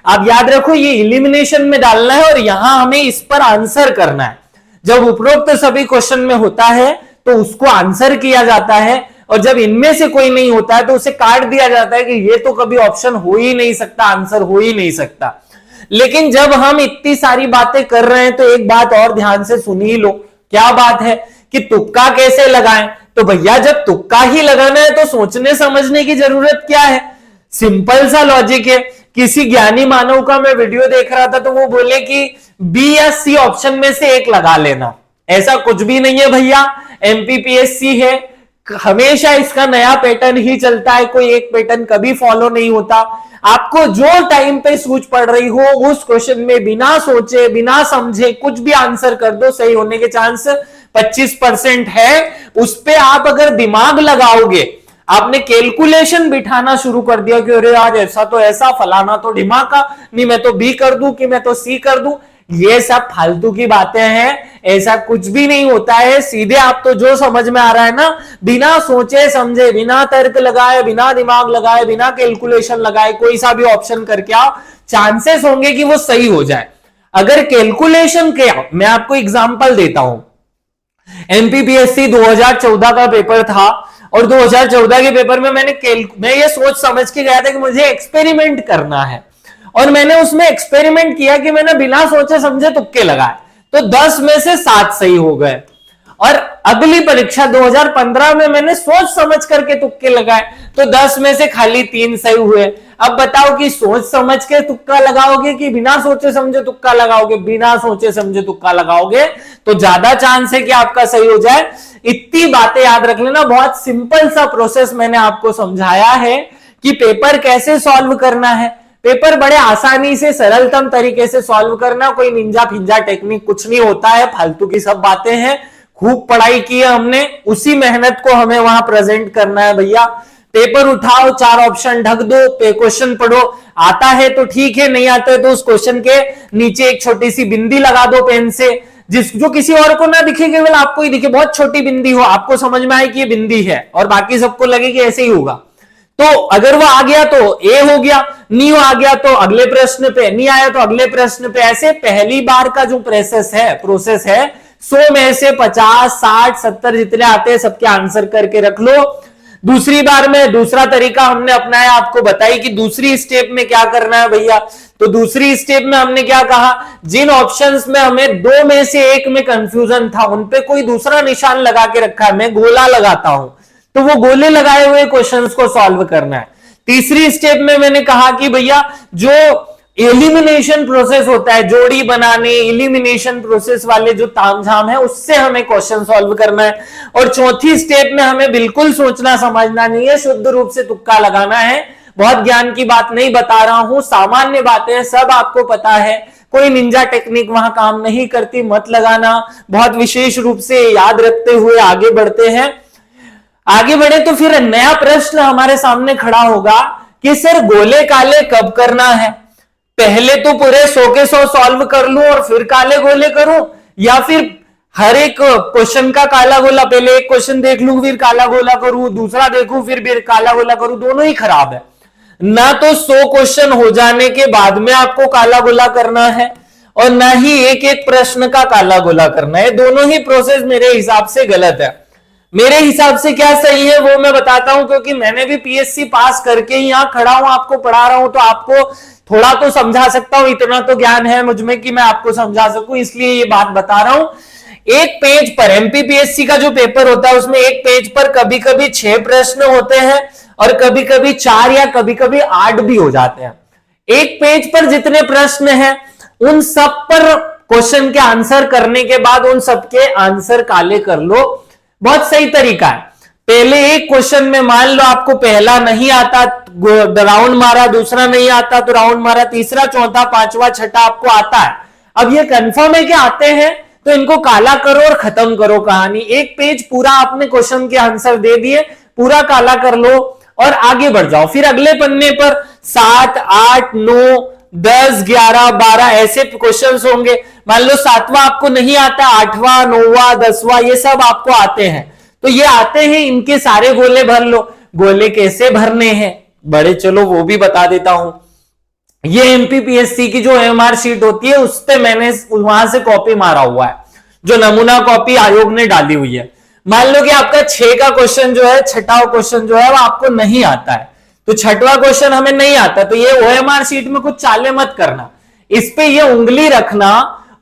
आप याद रखो ये इलिमिनेशन में डालना है और यहां हमें इस पर आंसर करना है। जब उपरोक्त सभी क्वेश्चन में होता है तो उसको आंसर किया जाता है, और जब इनमें से कोई नहीं होता है तो उसे काट दिया जाता है कि ये तो कभी ऑप्शन हो ही नहीं सकता, आंसर हो ही नहीं सकता। लेकिन जब हम इतनी सारी बातें कर रहे हैं तो एक बात और ध्यान से सुन ही लो। क्या बात है कि तुक्का कैसे लगाएं? तो भैया जब तुक्का ही लगाना है तो सोचने समझने की जरूरत क्या है? सिंपल सा लॉजिक है। किसी ज्ञानी मानव का मैं वीडियो देख रहा था तो वो बोले कि बी या सी ऑप्शन में से एक लगा लेना। ऐसा कुछ भी नहीं है भैया, एमपीपीएससी है, हमेशा इसका नया पैटर्न ही चलता है, कोई एक पैटर्न कभी फॉलो नहीं होता। आपको जो टाइम पे सूझ पड़ रही हो उस क्वेश्चन में बिना सोचे बिना समझे कुछ भी आंसर कर दो, सही होने के चांस 25% है। उस पे आप अगर दिमाग लगाओगे, आपने कैलकुलेशन बिठाना शुरू कर दिया कि अरे यार ऐसा तो ऐसा, फलाना तो ढिमाका, नहीं मैं तो बी कर दूं कि मैं तो सी कर दूं, ये सब फालतू की बातें हैं। ऐसा कुछ भी नहीं होता है। सीधे आप तो जो समझ में आ रहा है ना, बिना सोचे समझे, बिना तर्क लगाए, बिना दिमाग लगाए, बिना कैलकुलेशन लगाए कोई सा भी ऑप्शन करके आओ, चांसेस होंगे कि वो सही हो जाए। अगर कैलकुलेशन किया, मैं आपको एग्जांपल देता हूं, एमपीपीएससी 2014 का पेपर था और 2014 के पेपर में मैं ये सोच समझ के गया था कि मुझे एक्सपेरिमेंट करना है, और मैंने उसमें एक्सपेरिमेंट किया कि मैंने बिना सोचे समझे तुक्के लगाए, तो 10 में से 7 सही हो गए। और अगली परीक्षा 2015 में मैंने सोच समझ करके तुक्के लगाए, तो 10 में से खाली 3 सही हुए। अब बताओ कि सोच समझ के तुक्का लगाओगे कि बिना सोचे समझे तुक्का लगाओगे? बिना सोचे समझे तुक्का लगाओगे तो ज्यादा चांस है कि आपका सही हो जाए। इतनी बातें याद रख लेना। बहुत सिंपल सा प्रोसेस मैंने आपको समझाया है कि पेपर कैसे सॉल्व करना है। पेपर बड़े आसानी से सरलतम तरीके से सॉल्व करना, कोई निंजा फिंजा टेक्निक कुछ नहीं होता है, फालतू की सब बातें हैं। खूब पढ़ाई की है हमने, उसी मेहनत को हमें वहां प्रेजेंट करना है भैया। पेपर उठाओ, 4 ऑप्शन ढक दो, क्वेश्चन पढ़ो, आता है तो ठीक है, नहीं आता है तो उस क्वेश्चन के नीचे एक छोटी सी बिंदी लगा दो पेन से, जो किसी और को ना दिखे, केवल आपको ही दिखे, बहुत छोटी बिंदी हो, आपको समझ में आए कि ये बिंदी है और बाकी सबको लगे कि ऐसे ही होगा। तो अगर वो आ गया तो ए हो गया, नहीं आ गया तो अगले प्रश्न पे, नहीं आया तो अगले प्रश्न पे। ऐसे पहली बार का जो प्रोसेस है 100 में से 50, 60, 70 जितने आते हैं सबके आंसर करके रख लो। दूसरी बार में दूसरा तरीका हमने अपनाया, आपको बताई कि दूसरी स्टेप में क्या करना है भैया। तो दूसरी स्टेप में हमने क्या कहा, जिन ऑप्शंस में हमें 2 में से 1 में कंफ्यूजन था उन पे कोई दूसरा निशान लगा के रखा है, मैं गोला लगाता हूं, तो वो गोले लगाए हुए क्वेश्चंस को सॉल्व करना है। तीसरी स्टेप में मैंने कहा कि भैया जो एलिमिनेशन प्रोसेस होता है, जोड़ी बनाने, एलिमिनेशन प्रोसेस वाले जो तामझाम है, उससे हमें क्वेश्चन सॉल्व करना है। और चौथी स्टेप में हमें बिल्कुल सोचना समझना नहीं है, शुद्ध रूप से तुक्का लगाना है। बहुत ज्ञान की बात नहीं बता रहा हूं, सामान्य बातें सब आपको पता है, कोई निंजा टेक्निक वहां काम नहीं करती, मत लगाना। बहुत विशेष रूप से याद रखते हुए आगे बढ़ते हैं। आगे बढ़े तो फिर नया प्रश्न हमारे सामने खड़ा होगा कि सर गोले काले कब करना है, पहले तो पूरे 100 के 100 सॉल्व कर लूं और फिर काले गोले करूं, या फिर हर एक क्वेश्चन का काला गोला, पहले एक क्वेश्चन देख लूं फिर काला गोला करूं, दूसरा देखूं फिर काला गोला करूं, दोनों ही खराब है। ना तो 100 क्वेश्चन हो जाने के बाद में आपको काला गोला करना है और ना ही एक एक प्रश्न का काला गोला करना है, दोनों ही प्रोसेस मेरे हिसाब से गलत है। मेरे हिसाब से क्या सही है वो मैं बताता हूं, क्योंकि मैंने भी पीएससी पास करके ही यहां खड़ा हूं, आपको पढ़ा रहा हूं, तो आपको थोड़ा तो समझा सकता हूं, इतना तो ज्ञान है मुझ में कि मैं आपको समझा सकूं, इसलिए ये बात बता रहा हूं। एक पेज पर एमपीपीएससी का जो पेपर होता है उसमें एक पेज पर कभी कभी 6 प्रश्न होते हैं और कभी कभी 4 या कभी कभी 8 भी हो जाते हैं। एक पेज पर जितने प्रश्न हैं उन सब पर क्वेश्चन के आंसर करने के बाद उन सबके आंसर काले कर लो, बहुत सही तरीका है। पहले एक क्वेश्चन में मान लो आपको पहला नहीं आता, राउंड मारा, दूसरा नहीं आता तो राउंड मारा, तीसरा, चौथा, पांचवा, छठा आपको आता है। अब ये कंफर्म है कि आते हैं तो इनको काला करो और खत्म करो कहानी। एक पेज पूरा आपने क्वेश्चन के आंसर दे दिए, पूरा काला कर लो और आगे बढ़ जाओ। फिर अगले पन्ने पर 7, 8, 9, 10, 11, 12 ऐसे क्वेश्चंस होंगे। मान लो 7वां आपको नहीं आता, 8वां, 9वां, 10वां ये सब आपको आते हैं, तो ये आते हैं, इनके सारे गोले भर लो। गोले कैसे भरने हैं बड़े, चलो वो भी बता देता हूं। ये एमपीपीएससी की जो एमआर शीट होती है उस पे मैंने वहां से कॉपी मारा हुआ है, जो नमूना कॉपी आयोग ने डाली हुई है। मान लो कि आपका 6 का क्वेश्चन जो है, छठा क्वेश्चन जो है वो आपको नहीं आता है, तो 6वां क्वेश्चन हमें नहीं आता, तो ये ओएमआर शीट में कुछ चाले मत करना, इस पे ये उंगली रखना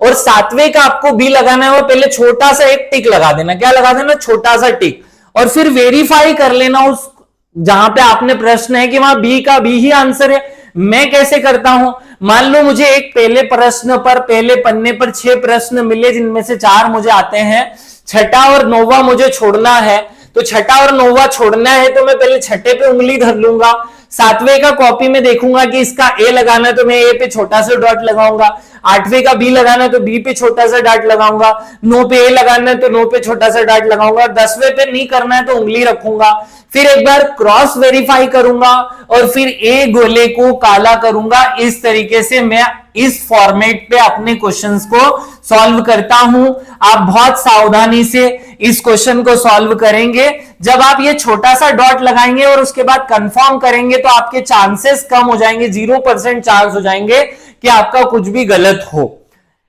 और 7वें का आपको बी लगाना है, वो पहले छोटा सा एक टिक लगा देना। क्या लगा देना? छोटा सा टिक, और फिर वेरीफाई कर लेना उस जहां पे आपने प्रश्न है कि वहां बी का बी ही आंसर है। मैं कैसे करता हूं, मान लो मुझे एक पहले प्रश्न पर, पहले पन्ने पर 6 प्रश्न मिले जिनमें से 4 मुझे आते हैं, छठा और 9वां मुझे छोड़ना है, तो छठा और 9वां छोड़ना है तो मैं पहले छठे पे उंगली धर लूंगा। 7वें का कॉपी में देखूंगा कि इसका ए लगाना है तो मैं ए पे छोटा सा डॉट लगाऊंगा, 8वें का बी लगाना है तो बी पे छोटा सा डॉट लगाऊंगा, 9 पे ए लगाना है तो 9 पे छोटा सा डॉट लगाऊंगा, 10वें पे नहीं करना है तो उंगली रखूंगा, फिर एक बार क्रॉस वेरीफाई करूंगा और फिर ए गोले को काला करूंगा। इस तरीके से मैं इस फॉर्मेट पे अपने क्वेश्चंस को सॉल्व करता हूं। आप बहुत सावधानी से इस क्वेश्चन को सॉल्व करेंगे। जब आप ये छोटा सा डॉट लगाएंगे और उसके बाद कंफर्म करेंगे तो आपके चांसेस कम हो जाएंगे, 0% चांस हो जाएंगे कि आपका कुछ भी गलत हो।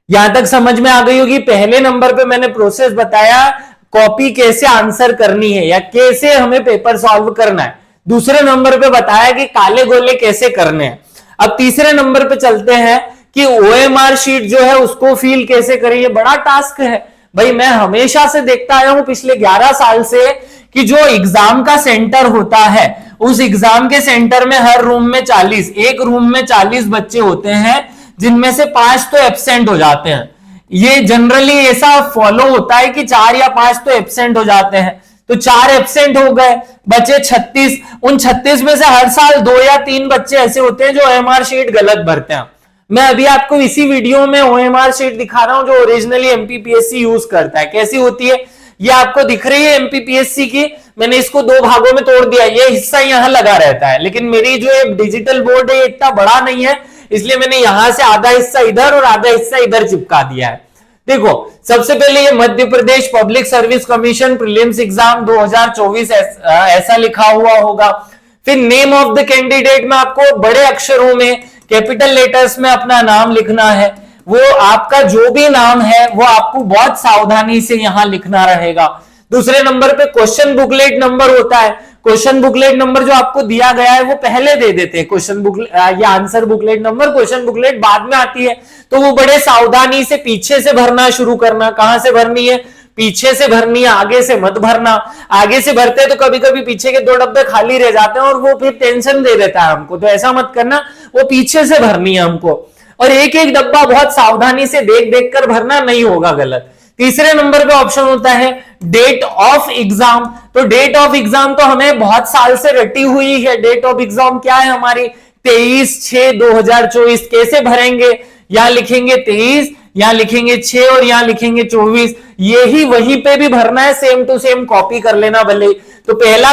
यहां तक समझ में आ गई होगी। पहले नंबर पे मैंने प्रोसेस बताया, कॉपी कैसे आंसर करनी है या कैसे हमें पेपर सॉल्व करना है। दूसरे नंबर पे बताया कि काले गोले कैसे करने हैं। अब तीसरे नंबर पे चलते हैं कि ओएमआर शीट जो है उसको फिल कैसे करें। ये बड़ा टास्क है भाई, मैं हमेशा से देखता आया हूं पिछले 11 साल से कि जो एग्जाम का सेंटर होता है उस एग्जाम के सेंटर में हर रूम में 40, एक रूम में 40 बच्चे होते हैं, जिनमें से 5 तो एब्सेंट हो जाते हैं। ये जनरली ऐसा फॉलो होता है कि 4 या 5 तो एब्सेंट हो जाते हैं, तो 4 एब्सेंट हो गए, बचे 36। उन 36 में से हर साल 2 या 3 बच्चे ऐसे होते हैं जो ओएमआर शीट गलत भरते हैं। मैं अभी आपको इसी वीडियो में ओएमआर शीट दिखा रहा हूं जो ओरिजिनली एमपीपीएससी यूज करता है। कैसी होती है? ये आपको दिख रही है एमपीपीएससी की, मैंने इसको दो भागों में तोड़ दिया, ये हिस्सा यहां लगा रहता है, लेकिन मेरी जो डिजिटल बोर्ड है इतना बड़ा नहीं है, इसलिए मैंने यहां से आधा हिस्सा इधर और आधा हिस्सा इधर चिपका दिया है। देखो सबसे पहले ये Madhya Pradesh public service commission prelims exam 2024 ऐसा लिखा हुआ होगा। फिर नेम ऑफ द कैंडिडेट में आपको बड़े अक्षरों में कैपिटल लेटर्स में अपना नाम लिखना है, वो आपका जो भी नाम है वो आपको बहुत सावधानी से यहां लिखना रहेगा। दूसरे नंबर पे क्वेश्चन बुकलेट नंबर होता है, क्वेश्चन बुकलेट नंबर जो आपको दिया गया है वो पहले दे देते हैं, क्वेश्चन बुकलेट या answer booklet number, question booklet बाद में आती है, तो वो बड़े सावधानी से पीछे से भरना शुरू करना। कहां से भरनी है? पीछे से भरनी है, आगे से मत भरना। आगे से भरते हैं तो कभी कभी पीछे के 2 डब्बे खाली रह जाते हैं और वो फिर टेंशन दे देता है हमको, तो ऐसा मत करना, वो पीछे से भरनी है हमको। और एक एक डब्बा बहुत सावधानी से देख देख कर भरना, नहीं होगा गलत। तीसरे नंबर पे ऑप्शन होता है डेट ऑफ एग्जाम। तो डेट ऑफ एग्जाम तो हमें बहुत साल से रटी हुई है, डेट ऑफ एग्जाम क्या है हमारी? 23/6/2024। कैसे भरेंगे? यहां लिखेंगे 23, यहां लिखेंगे 6 और यहां लिखेंगे 24। यही वहीं पे भी भरना है, सेम टू सेम कॉपी कर लेना भले। तो पहला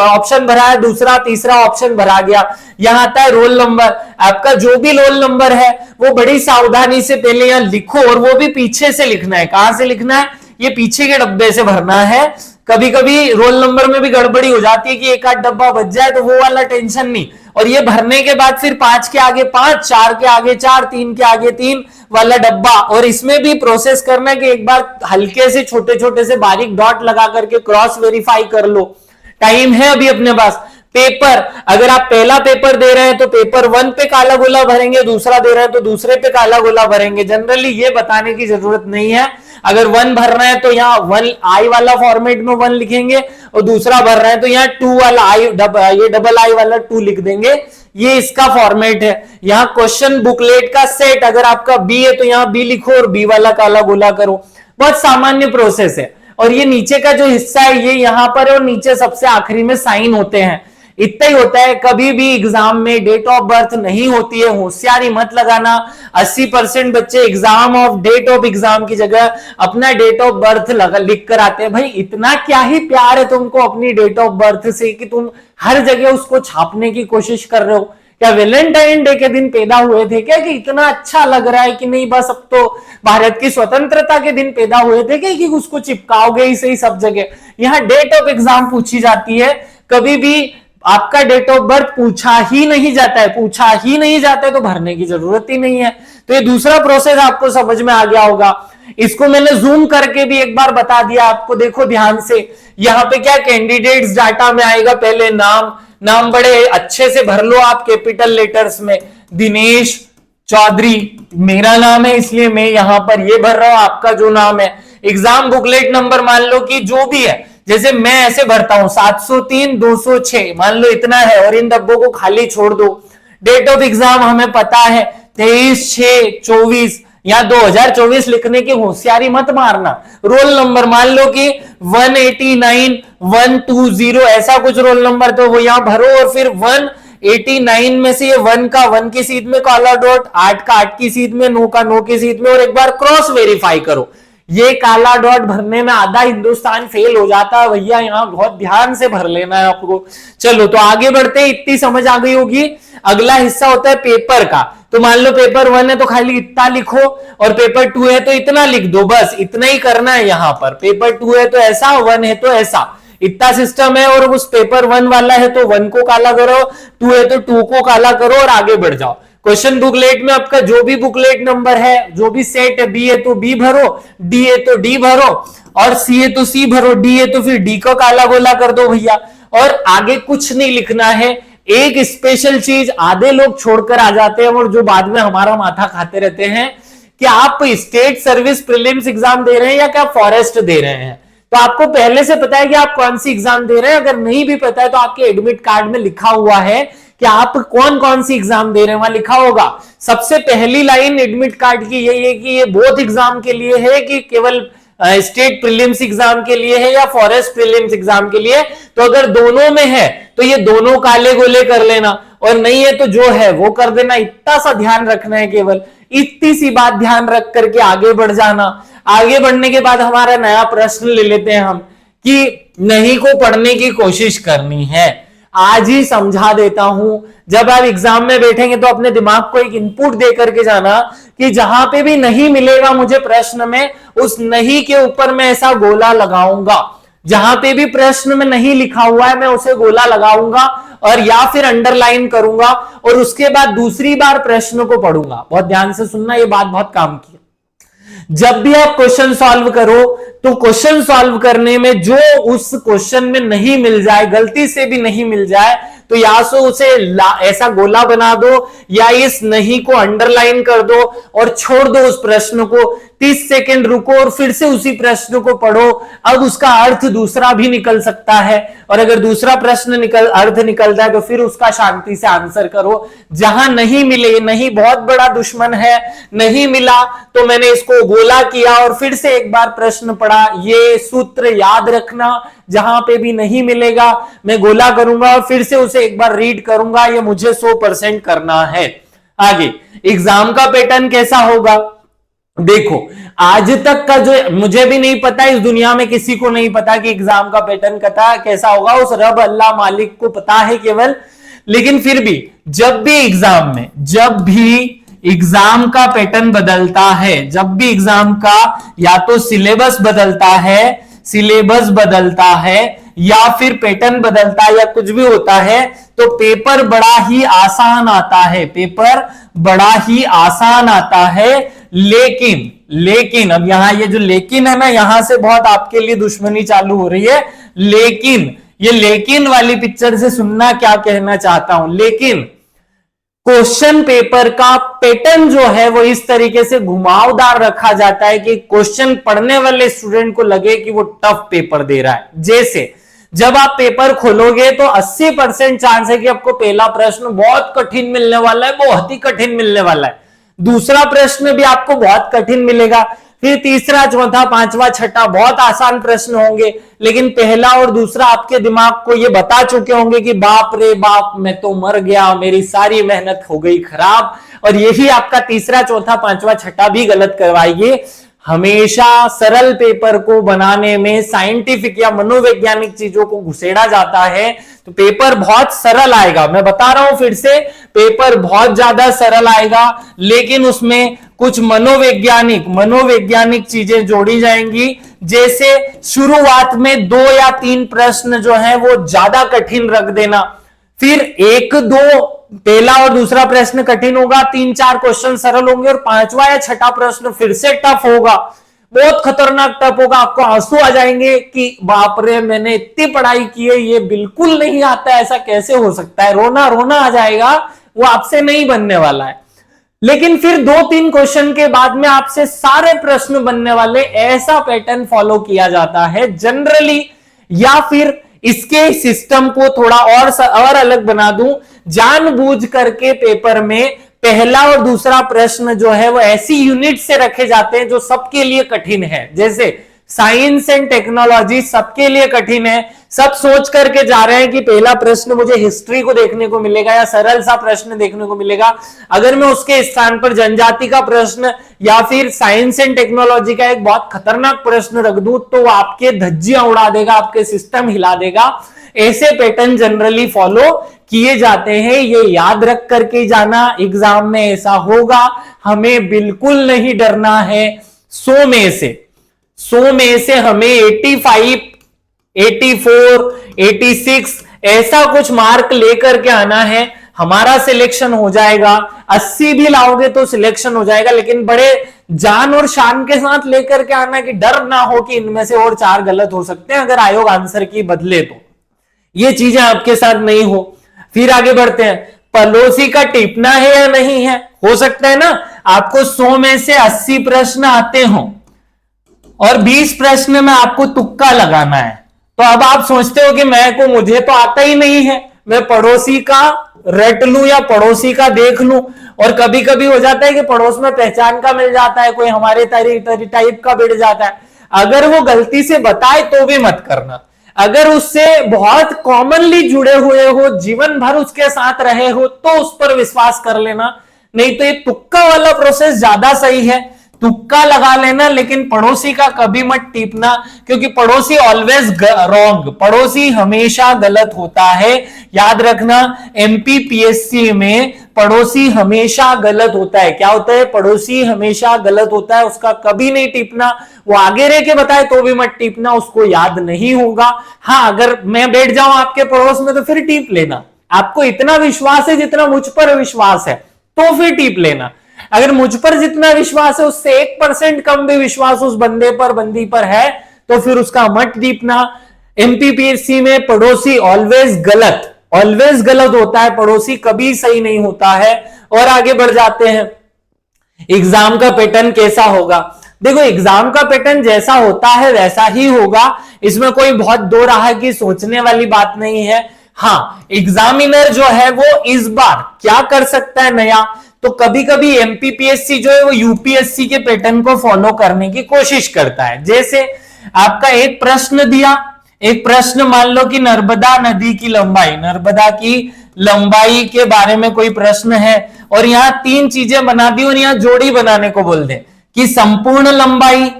ऑप्शन भरा है, दूसरा तीसरा ऑप्शन भरा गया। यहां आता है रोल नंबर, आपका जो भी रोल नंबर है वो बड़ी सावधानी से पहले यहां लिखो, और वो भी पीछे से लिखना है। कहां से लिखना है? ये पीछे के डब्बे से भरना है। कभी कभी रोल नंबर में भी गड़बड़ी हो जाती है कि एक आध डब्बा बच जाए, तो वो वाला टेंशन नहीं। और ये भरने के बाद फिर 5 के आगे 5, 4 के आगे 4, 3 के आगे 3 वाला डब्बा। और इसमें भी प्रोसेस करना है कि एक बार हल्के से छोटे छोटे से बारीक डॉट लगा करके क्रॉस वेरीफाई कर लो। टाइम है अभी अपने पास। पेपर, अगर आप पहला पेपर दे रहे हैं तो पेपर 1 पे काला गोला भरेंगे, दूसरा दे रहे हैं तो दूसरे पे काला गोला भरेंगे। जनरली ये बताने की जरूरत नहीं है। अगर 1 भर रहे हैं तो यहाँ 1 आई वाला फॉर्मेट में 1 लिखेंगे, और दूसरा भर रहे हैं तो यहाँ 2 वाला आई, ये डबल आई वाला 2 लिख देंगे। ये इसका फॉर्मेट है। यहाँ क्वेश्चन बुकलेट का सेट, अगर आपका बी है तो यहाँ बी लिखो और बी वाला काला गोला करो। बहुत सामान्य प्रोसेस है। और ये नीचे का जो हिस्सा है ये यहां पर है, और नीचे सबसे आखिरी में साइन होते हैं। इतना ही होता है। कभी भी एग्जाम में डेट ऑफ बर्थ नहीं होती है, होशियारी मत लगाना। 80% बच्चे exam of date of exam की जगह अपना डेट ऑफ बर्थ लिख कर आते हैं। भाई इतना क्या ही प्यार है तुमको अपनी डेट ऑफ बर्थ से कि तुम हर जगह उसको छापने की कोशिश कर रहे हो? क्या वैलेंटाइन डे के दिन पैदा हुए थे क्या कि इतना अच्छा लग रहा है कि नहीं बस अब तो भारत की स्वतंत्रता के दिन पैदा हुए थे क्या कि उसको चिपकाओगे ही सही सब जगह? यहाँ डेट ऑफ एग्जाम पूछी जाती है, कभी भी आपका डेट ऑफ बर्थ पूछा ही नहीं जाता है। पूछा ही नहीं जाता है तो भरने की जरूरत ही नहीं है। तो ये दूसरा प्रोसेस आपको समझ में आ गया होगा। इसको मैंने जूम करके भी एक बार बता दिया आपको, देखो ध्यान से। यहाँ पे क्या कैंडिडेट्स डाटा में आएगा, पहले नाम बड़े अच्छे से भर लो आप कैपिटल लेटर्स में। दिनेश चौधरी मेरा नाम है, इसलिए मैं यहां पर ये भर रहा हूं आपका जो नाम है। एग्जाम बुकलेट नंबर मान लो कि जो भी है, जैसे मैं ऐसे भरता हूं 703 206 मान लो इतना है, और इन डब्बों को खाली छोड़ दो। डेट ऑफ एग्जाम हमें पता है 23/6/24, या 2024 लिखने की होशियारी मत मारना। रोल नंबर मान लो कि 189 120 ऐसा कुछ रोल नंबर, तो वो यहां भरो। और फिर 189 में से ये 1 का 1 की सीध में काला डॉट, 8 का 8 की सीध में, 9 का 9 की सीध में, और एक बार क्रॉस वेरीफाई करो। ये काला डॉट भरने में आधा हिंदुस्तान फेल हो जाता है भैया, यहां बहुत ध्यान से भर लेना है आपको। चलो तो आगे बढ़ते, इतनी समझ आ गई होगी। अगला हिस्सा होता है पेपर का। तो मान लो पेपर 1 है तो खाली इतना लिखो, और पेपर 2 है तो इतना लिख दो, बस इतना ही करना है। यहां पर पेपर 2 है तो ऐसा, 1 है तो ऐसा, इतना सिस्टम है। और उस पेपर 1 वाला है तो 1 को काला करो, 2 है तो 2 को काला करो, और आगे बढ़ जाओ। क्वेश्चन बुकलेट में आपका जो भी बुकलेट नंबर है, जो भी सेट है, बी है तो बी भरो, डी है तो डी भरो, और सी है तो सी भरो, डी है तो फिर डी को काला गोला कर दो भैया। और आगे कुछ नहीं लिखना है। एक स्पेशल चीज आधे लोग छोड़कर आ जाते हैं, और जो बाद में हमारा माथा खाते रहते हैं कि आप स्टेट सर्विस प्रीलिम्स एग्जाम दे रहे हैं या क्या फॉरेस्ट दे रहे हैं। तो आपको पहले से पता है कि आप कौन सी एग्जाम दे रहे हैं। अगर नहीं भी पता है तो आपके एडमिट कार्ड में लिखा हुआ है कि आप कौन कौन सी एग्जाम दे रहे हैं, वहां लिखा होगा। सबसे पहली लाइन एडमिट कार्ड की यही है कि ये बोथ एग्जाम के लिए है कि केवल स्टेट प्रीलिम्स एग्जाम के लिए है या फॉरेस्ट प्रीलिम्स एग्जाम के लिए। तो अगर दोनों में है तो ये दोनों काले गोले कर लेना, और नहीं है तो जो है वो कर देना। इतना सा ध्यान रखना है, केवल इतनी सी बात ध्यान रख करके आगे बढ़ जाना। आगे बढ़ने के बाद हमारा नया प्रश्न ले लेते हैं हम कि नहीं को पढ़ने की कोशिश करनी है। आज ही समझा देता हूं, जब आप एग्जाम में बैठेंगे तो अपने दिमाग को एक इनपुट दे करके जाना कि जहां पे भी नहीं मिलेगा मुझे प्रश्न में, उस नहीं के ऊपर मैं ऐसा गोला लगाऊंगा। जहां पे भी प्रश्न में नहीं लिखा हुआ है मैं उसे गोला लगाऊंगा और या फिर अंडरलाइन करूंगा और उसके बाद दूसरी बार प्रश्न को पढ़ूंगा। बहुत ध्यान से सुनना, ये बात बहुत काम की। जब भी आप क्वेश्चन सॉल्व करो तो क्वेश्चन सॉल्व करने में जो उस क्वेश्चन में नहीं मिल जाए, गलती से भी नहीं मिल जाए, तो या तो उसे ऐसा गोला बना दो या इस नहीं को अंडरलाइन कर दो और छोड़ दो उस प्रश्न को। 30 सेकंड रुको और फिर से उसी प्रश्न को पढ़ो। अब उसका अर्थ दूसरा भी निकल सकता है और अगर दूसरा प्रश्न अर्थ निकलता है तो फिर उसका शांति से आंसर करो। जहां नहीं मिले, नहीं बहुत बड़ा दुश्मन है, नहीं मिला तो मैंने इसको गोला किया और फिर से एक बार प्रश्न पढ़ा। ये सूत्र याद रखना, जहां पे भी नहीं मिलेगा मैं गोला करूंगा और फिर से उसे एक बार रीड करूंगा। ये मुझे 100% करना है। आगे एग्जाम का पैटर्न कैसा होगा, देखो आज तक का जो मुझे भी नहीं पता, इस दुनिया में किसी को नहीं पता कि एग्जाम का पैटर्न कैसा होगा, उस रब अल्लाह मालिक को पता है केवल। लेकिन फिर भी जब भी एग्जाम का पैटर्न बदलता है, जब भी एग्जाम का या तो सिलेबस बदलता है या फिर पैटर्न बदलता है या कुछ भी होता है तो पेपर बड़ा ही आसान आता है। लेकिन अब यहां ये जो लेकिन है ना, यहां से बहुत आपके लिए दुश्मनी चालू हो रही है। लेकिन ये लेकिन वाली पिक्चर से सुनना क्या कहना चाहता हूं। लेकिन क्वेश्चन पेपर का पैटर्न जो है वो इस तरीके से घुमावदार रखा जाता है कि क्वेश्चन पढ़ने वाले स्टूडेंट को लगे कि वो टफ पेपर दे रहा है। जैसे जब आप पेपर खोलोगे तो 80% चांस है कि आपको पहला प्रश्न बहुत कठिन मिलने वाला है, बहुत ही कठिन मिलने वाला है। दूसरा प्रश्न भी आपको बहुत कठिन मिलेगा, फिर तीसरा, चौथा, पांचवा, छठा बहुत आसान प्रश्न होंगे। लेकिन पहला और दूसरा आपके दिमाग को ये बता चुके होंगे कि बाप रे बाप मैं तो मर गया, मेरी सारी मेहनत हो गई खराब। और यही आपका तीसरा, चौथा, पांचवा, छठा भी गलत करवाएगी। हमेशा सरल पेपर को बनाने में साइंटिफिक या मनोवैज्ञानिक चीजों को घुसेड़ा जाता है तो पेपर बहुत सरल आएगा। मैं बता रहा हूं फिर से, पेपर बहुत ज्यादा सरल आएगा, लेकिन उसमें कुछ मनोवैज्ञानिक चीजें जोड़ी जाएंगी। जैसे शुरुआत में 2 या 3 प्रश्न जो है वो ज्यादा कठिन रख देना, फिर 1-2 पहला और दूसरा प्रश्न कठिन होगा, 3-4 क्वेश्चन सरल होंगे और 5वां या 6ठा प्रश्न फिर से टफ होगा, बहुत खतरनाक टफ होगा। आपको आंसू आ जाएंगे कि बाप रे मैंने इतनी पढ़ाई की है, ये बिल्कुल नहीं आता, ऐसा कैसे हो सकता है, रोना आ जाएगा। वो आपसे नहीं बनने वाला है। लेकिन फिर 2-3 क्वेश्चन के बाद में आपसे सारे प्रश्न बनने वाले, ऐसा पैटर्न फॉलो किया जाता है जनरली। या फिर इसके सिस्टम को थोड़ा और अलग बना दूं, जानबूझ करके पेपर में पहला और दूसरा प्रश्न जो है वो ऐसी यूनिट से रखे जाते हैं जो सबके लिए कठिन है। जैसे साइंस एंड टेक्नोलॉजी सबके लिए कठिन है, सब सोच करके जा रहे हैं कि पहला प्रश्न मुझे हिस्ट्री को देखने को मिलेगा या सरल सा प्रश्न देखने को मिलेगा। अगर मैं उसके स्थान पर जनजाति का प्रश्न या फिर साइंस एंड टेक्नोलॉजी का एक बहुत खतरनाक प्रश्न रख दूं तो वो आपके धज्जियां उड़ा देगा, आपके सिस्टम हिला देगा। ऐसे पैटर्न जनरली फॉलो किए जाते हैं, ये याद रख करके जाना, एग्जाम में ऐसा होगा, हमें बिल्कुल नहीं डरना है। 100 में से हमें 85, 84, 86 ऐसा कुछ मार्क लेकर के आना है, हमारा सिलेक्शन हो जाएगा। 80 भी लाओगे तो सिलेक्शन हो जाएगा, लेकिन बड़े जान और शान के साथ लेकर के आना कि डर ना हो कि इनमें से और 4 गलत हो सकते हैं अगर आयोग आंसर की बदले तो। ये चीजें आपके साथ नहीं हो। फिर आगे बढ़ते हैं, पड़ोसी का टिपना है या नहीं है। हो सकता है ना आपको 100 में से 80 प्रश्न आते हो और 20 प्रश्न में आपको तुक्का लगाना है, तो अब आप सोचते हो कि मुझे तो आता ही नहीं है, मैं पड़ोसी का रट लूं या पड़ोसी का देख लूं। और कभी कभी हो जाता है कि पड़ोस में पहचान का मिल जाता है, कोई हमारे टाइप का बैठ जाता है। अगर वो गलती से बताए तो भी मत करना। अगर उससे बहुत कॉमनली जुड़े हुए हो, जीवन भर उसके साथ रहे हो, तो उस पर विश्वास कर लेना, नहीं तो ये तुक्का वाला प्रोसेस ज्यादा सही है। तुक्का लगा लेना, लेकिन पड़ोसी का कभी मत टीपना, क्योंकि पड़ोसी ऑलवेज रॉन्ग, पड़ोसी हमेशा गलत होता है। याद रखना, एमपीपीएससी में पड़ोसी हमेशा गलत होता है। क्या होता है? पड़ोसी हमेशा गलत होता है, उसका कभी नहीं टीपना। वो आगे रह के बताए तो भी मत टीपना, उसको याद नहीं होगा। हाँ, अगर मैं बैठ जाऊं आपके पड़ोस में तो फिर टीप लेना। आपको इतना विश्वास है जितना मुझ पर विश्वास है तो फिर टीप लेना। अगर मुझ पर जितना विश्वास है उससे 1% कम भी विश्वास उस बंदे पर, बंदी पर है, तो फिर उसका मत टीपना। एमपीपीएससी में पड़ोसी ऑलवेज गलत होता है, पड़ोसी कभी सही नहीं होता है। और आगे बढ़ जाते हैं, एग्जाम का पैटर्न कैसा होगा? देखो, एग्जाम का पैटर्न जैसा होता है वैसा ही होगा, इसमें कोई बहुत दो राह की सोचने वाली बात नहीं है। हाँ, एग्जामिनर जो है वो इस बार क्या कर सकता है नया, तो कभी कभी एमपीपीएससी जो है वो यूपीएससी के पैटर्न को फॉलो करने की कोशिश करता है। जैसे आपका एक प्रश्न दिया, एक प्रश्न मान लो कि नर्मदा नदी की लंबाई, नर्मदा की लंबाई के बारे में कोई प्रश्न है, और यहां 3 चीजें बना दी और यहां जोड़ी बनाने को बोल दे कि संपूर्ण लंबाई,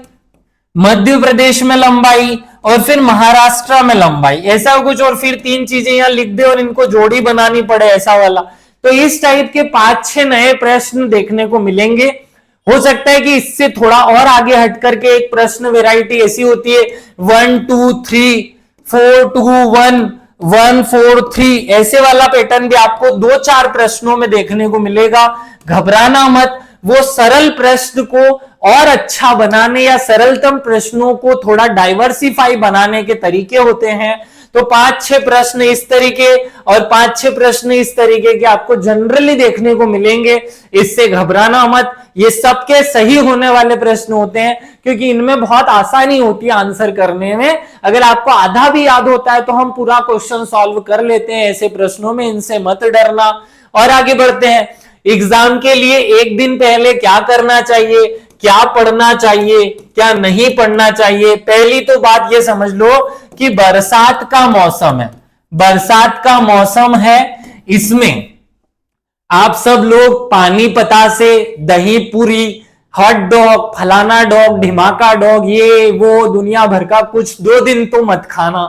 मध्य प्रदेश में लंबाई और फिर महाराष्ट्र में लंबाई, ऐसा कुछ, और फिर 3 चीजें यहां लिख दे और इनको जोड़ी बनानी पड़े, ऐसा वाला। तो इस टाइप के 5-6 नए प्रश्न देखने को मिलेंगे। हो सकता है कि इससे थोड़ा और आगे हट करके एक प्रश्न वैरायटी ऐसी होती है 1 2 3 4 2 1 1 4 3, ऐसे वाला पैटर्न भी आपको 2-4 प्रश्नों में देखने को मिलेगा। घबराना मत, वो सरल प्रश्न को और अच्छा बनाने या सरलतम प्रश्नों को थोड़ा डाइवर्सिफाई बनाने के तरीके होते हैं। तो 5-6 प्रश्न इस तरीके और 5-6 प्रश्न इस तरीके के आपको जनरली देखने को मिलेंगे। इससे घबराना मत, ये सबके सही होने वाले प्रश्न होते हैं, क्योंकि इनमें बहुत आसानी होती है आंसर करने में। अगर आपको आधा भी याद होता है तो हम पूरा क्वेश्चन सॉल्व कर लेते हैं ऐसे प्रश्नों में, इनसे मत डरना। और आगे बढ़ते हैं, एग्जाम के लिए एक दिन पहले क्या करना चाहिए, क्या पढ़ना चाहिए, क्या नहीं पढ़ना चाहिए। पहली तो बात ये समझ लो कि बरसात का मौसम है, बरसात का मौसम है, इसमें आप सब लोग पानी पता से दही पूरी, हॉट डॉग, फलाना डॉग, ढिमाका डॉग, ये वो दुनिया भर का कुछ 2 दिन तो मत खाना।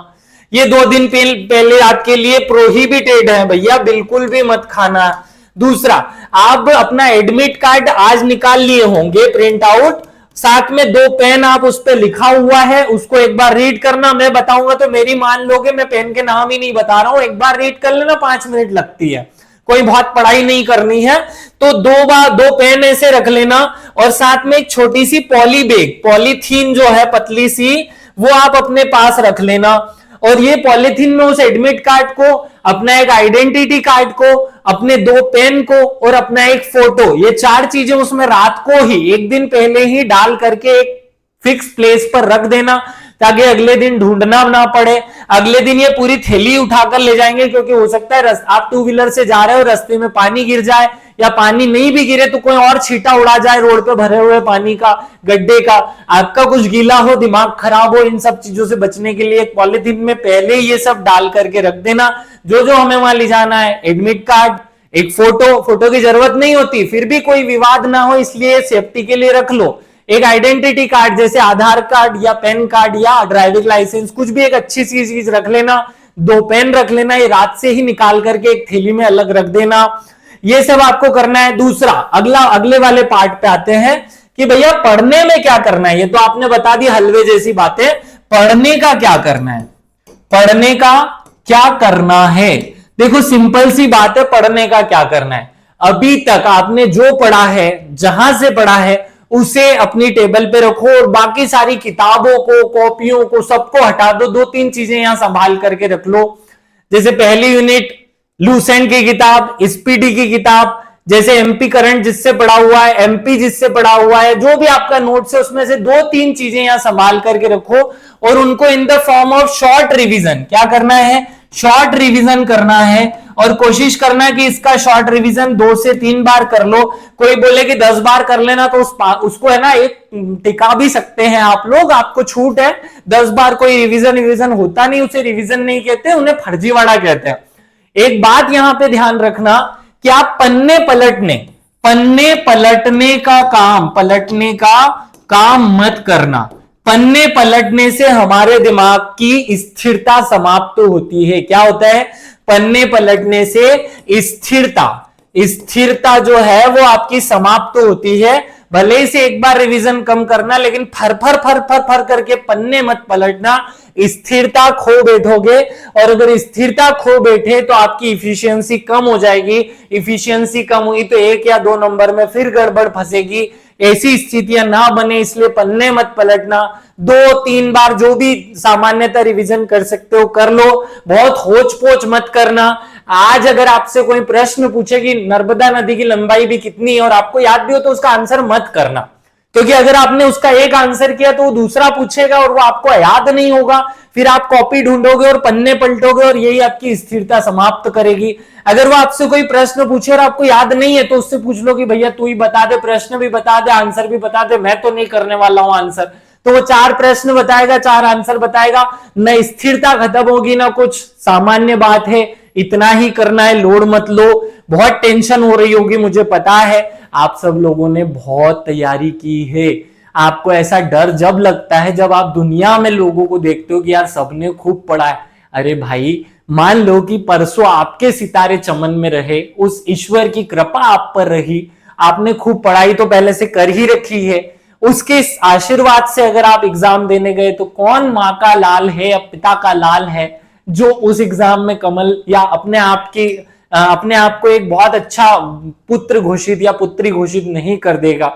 ये 2 दिन पहले आपके लिए प्रोहिबिटेड है भैया, बिल्कुल भी मत खाना। दूसरा, आप अपना एडमिट कार्ड आज निकाल लिए होंगे प्रिंट आउट, साथ में 2 पेन, आप उस पर लिखा हुआ है, उसको एक बार रीड करना। मैं बताऊंगा तो मेरी मान लोगे, मैं पेन के नाम ही नहीं बता रहा हूं, एक बार रीड कर लेना, 5 मिनट लगती है, कोई बहुत पढ़ाई नहीं करनी है। तो 2 पेन ऐसे रख लेना, और साथ में एक छोटी सी पॉली बैग, पॉलीथीन जो है पतली सी, वो आप अपने पास रख लेना। और ये पॉलीथीन में उस एडमिट कार्ड को, अपना एक आइडेंटिटी कार्ड को, अपने 2 पेन को और अपना एक फोटो, ये 4 चीजें उसमें रात को ही, एक दिन पहले ही डाल करके एक फिक्स प्लेस पर रख देना, ताकि अगले दिन ढूंढना ना पड़े। अगले दिन ये पूरी थैली उठाकर ले जाएंगे, क्योंकि हो सकता है आप 2 व्हीलर से जा रहे हो, रास्ते में पानी गिर जाए, या पानी नहीं भी गिरे तो कोई और छींटा उड़ा जाए रोड पे भरे हुए पानी का, गड्ढे का, आपका कुछ गीला हो, दिमाग खराब हो, इन सब चीजों से बचने के लिए एक पॉलिथीन में पहले ये सब डाल करके रख देना। जो जो हमें वहां ले जाना है, एडमिट कार्ड, एक फोटो की जरूरत नहीं होती, फिर भी कोई विवाद ना हो इसलिए सेफ्टी के लिए रख लो। एक आइडेंटिटी कार्ड जैसे आधार कार्ड या पैन कार्ड या ड्राइविंग लाइसेंस, कुछ भी एक अच्छी सी चीज रख लेना। 2 पेन रख लेना, ये रात से ही निकाल करके एक थैली में अलग रख देना। ये सब आपको करना है। दूसरा, अगले वाले पार्ट पे आते हैं कि भैया पढ़ने में क्या करना है। ये तो आपने बता दी हलवे जैसी बातें, पढ़ने का क्या करना है, पढ़ने का क्या करना है। देखो सिंपल सी बात है, पढ़ने का क्या करना है। अभी तक आपने जो पढ़ा है, जहां से पढ़ा है, उसे अपनी टेबल पे रखो, और बाकी सारी किताबों को, कॉपियों को, सबको हटा दो। 2-3 चीजें यहां संभाल करके रख लो, जैसे पहली यूनिट लूसेंट की किताब, स्पीडी की किताब, जैसे एमपी करंट जिससे पढ़ा हुआ है, एमपी जिससे पढ़ा हुआ है, जो भी आपका नोट्स है उसमें से 2-3 चीजें यहां संभाल करके रखो, और उनको in the form of short revision, क्या करना है, शॉर्ट रिवीजन करना है। और कोशिश करना है कि इसका शॉर्ट रिवीजन 2 से 3 बार कर लो। कोई बोले कि 10 बार कर लेना, तो उसको है ना एक टिका भी सकते हैं आप लोग, आपको छूट है। 10 बार कोई रिवीजन होता नहीं, उसे रिवीजन नहीं कहते, उन्हें फर्जीवाड़ा कहते हैं। एक बात यहां पे ध्यान रखना कि आप पन्ने पन्ने पलटने का काम मत करना। पन्ने पलटने से हमारे दिमाग की स्थिरता समाप्त होती है। क्या होता है? पन्ने पलटने से स्थिरता जो है वो आपकी समाप्त होती है। भले से एक बार रिवीजन कम करना, लेकिन फर करके पन्ने मत पलटना। स्थिरता खो बैठोगे, और अगर स्थिरता खो बैठे तो आपकी इफिशियंसी कम हो जाएगी। इफिशियंसी कम हुई तो 1 या 2 नंबर में फिर गड़बड़ फंसेगी। ऐसी स्थितियां ना बने, इसलिए पन्ने मत पलटना। 2-3 बार जो भी सामान्यतः रिवीजन कर सकते हो कर लो, बहुत होच पोच मत करना। आज अगर आपसे कोई प्रश्न पूछे कि नर्मदा नदी की लंबाई भी कितनी है और आपको याद भी हो, तो उसका आंसर मत करना, क्योंकि अगर आपने उसका एक आंसर किया तो वो दूसरा पूछेगा और वो आपको याद नहीं होगा। फिर आप कॉपी ढूंढोगे और पन्ने पलटोगे, और यही आपकी स्थिरता समाप्त करेगी। अगर वो आपसे कोई प्रश्न पूछे और आपको याद नहीं है, तो उससे पूछ लो कि भैया तू ही बता दे, प्रश्न भी बता दे, आंसर भी बता दे, मैं तो नहीं करने वाला हूं आंसर। तो वो 4 प्रश्न बताएगा, 4 आंसर बताएगा, न स्थिरता खत्म होगी ना कुछ। सामान्य बात है, इतना ही करना है, लोड मत लो। बहुत टेंशन हो रही होगी, मुझे पता है। आप सब लोगों ने बहुत तैयारी की है। आपको ऐसा डर जब लगता है जब आप दुनिया में लोगों को देखते हो कि यार सबने खूब पढ़ा है। अरे भाई, मान लो कि परसों आपके सितारे चमन में रहे, उस ईश्वर की कृपा आप पर रही, आपने खूब पढ़ाई तो पहले से कर ही रखी है, उसके आशीर्वाद से अगर आप एग्जाम देने गए, तो कौन माँ का लाल है या पिता का लाल है जो उस एग्जाम में कमल या अपने आप को एक बहुत अच्छा पुत्र घोषित या पुत्री घोषित नहीं कर देगा।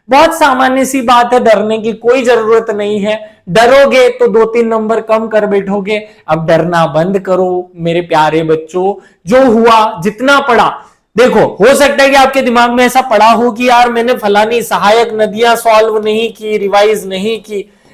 बहुत सामान्य सी बात है, डरने की कोई जरूरत नहीं है। डरोगे तो 2-3 नंबर कम कर बैठोगे। अब डरना बंद करो मेरे प्यारे बच्चों। जो हुआ, जितना पढ़ा, देखो, हो सकता है कि आपके दिमाग में ऐसा पड़ा हो कि यार मैंने फलानी सहायक नदियां सॉल्व नहीं की, रिवाइज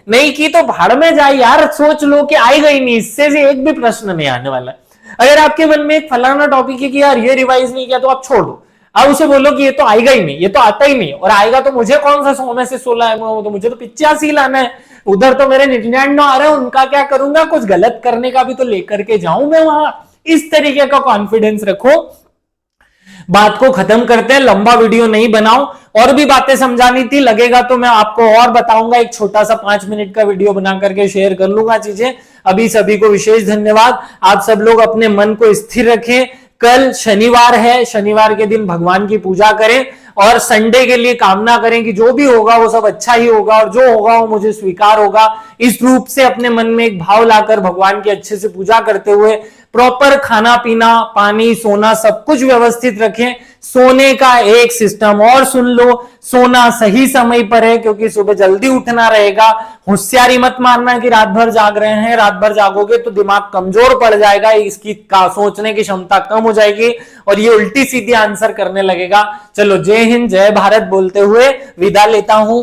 नहीं की तो भाड़ में जाए यार। सोच लो कि आएगा ही नहीं, इससे से एक भी प्रश्न नहीं आने वाला। अगर आपके मन में एक फलाना टॉपिक है कि यार ये रिवाइज नहीं किया, तो आप छोड़ दो। अब उसे बोलो कि ये तो आएगा ही नहीं, ये तो आता ही नहीं, और आएगा तो मुझे कौन सा 100 में से 16 है, तो मुझे तो 85 लाना है। उधर तो मेरे 99 आ रहे हैं, उनका क्या करूंगा, कुछ गलत करने का भी तो लेकर के जाऊं मैं वहां। इस तरीके का कॉन्फिडेंस रखो। बात को खत्म करते हैं, लंबा वीडियो नहीं बनाओ। और भी बातें समझानी थी, लगेगा तो मैं आपको और बताऊंगा, एक छोटा सा 5 मिनट का वीडियो बना करके शेयर कर लूंगा चीजें। अभी सभी को विशेष धन्यवाद। आप सब लोग अपने मन को स्थिर रखें। कल शनिवार है, शनिवार के दिन भगवान की पूजा करें, और संडे के लिए कामना करें कि जो भी होगा वो सब अच्छा ही होगा, और जो होगा वो मुझे स्वीकार होगा। इस रूप से अपने मन में एक भाव लाकर भगवान की अच्छे से पूजा करते हुए प्रॉपर खाना पीना, पानी, सोना सब कुछ व्यवस्थित रखें। सोने का एक सिस्टम और सुन लो, सोना सही समय पर है, क्योंकि सुबह जल्दी उठना रहेगा। होशियारी मत मारना कि रात भर जाग रहे हैं। रात भर जागोगे तो दिमाग कमजोर पड़ जाएगा, इसकी सोचने की क्षमता कम हो जाएगी, और ये उल्टी सीधी आंसर करने लगेगा। चलो, जय हिंद, जय भारत बोलते हुए विदा लेता हूं।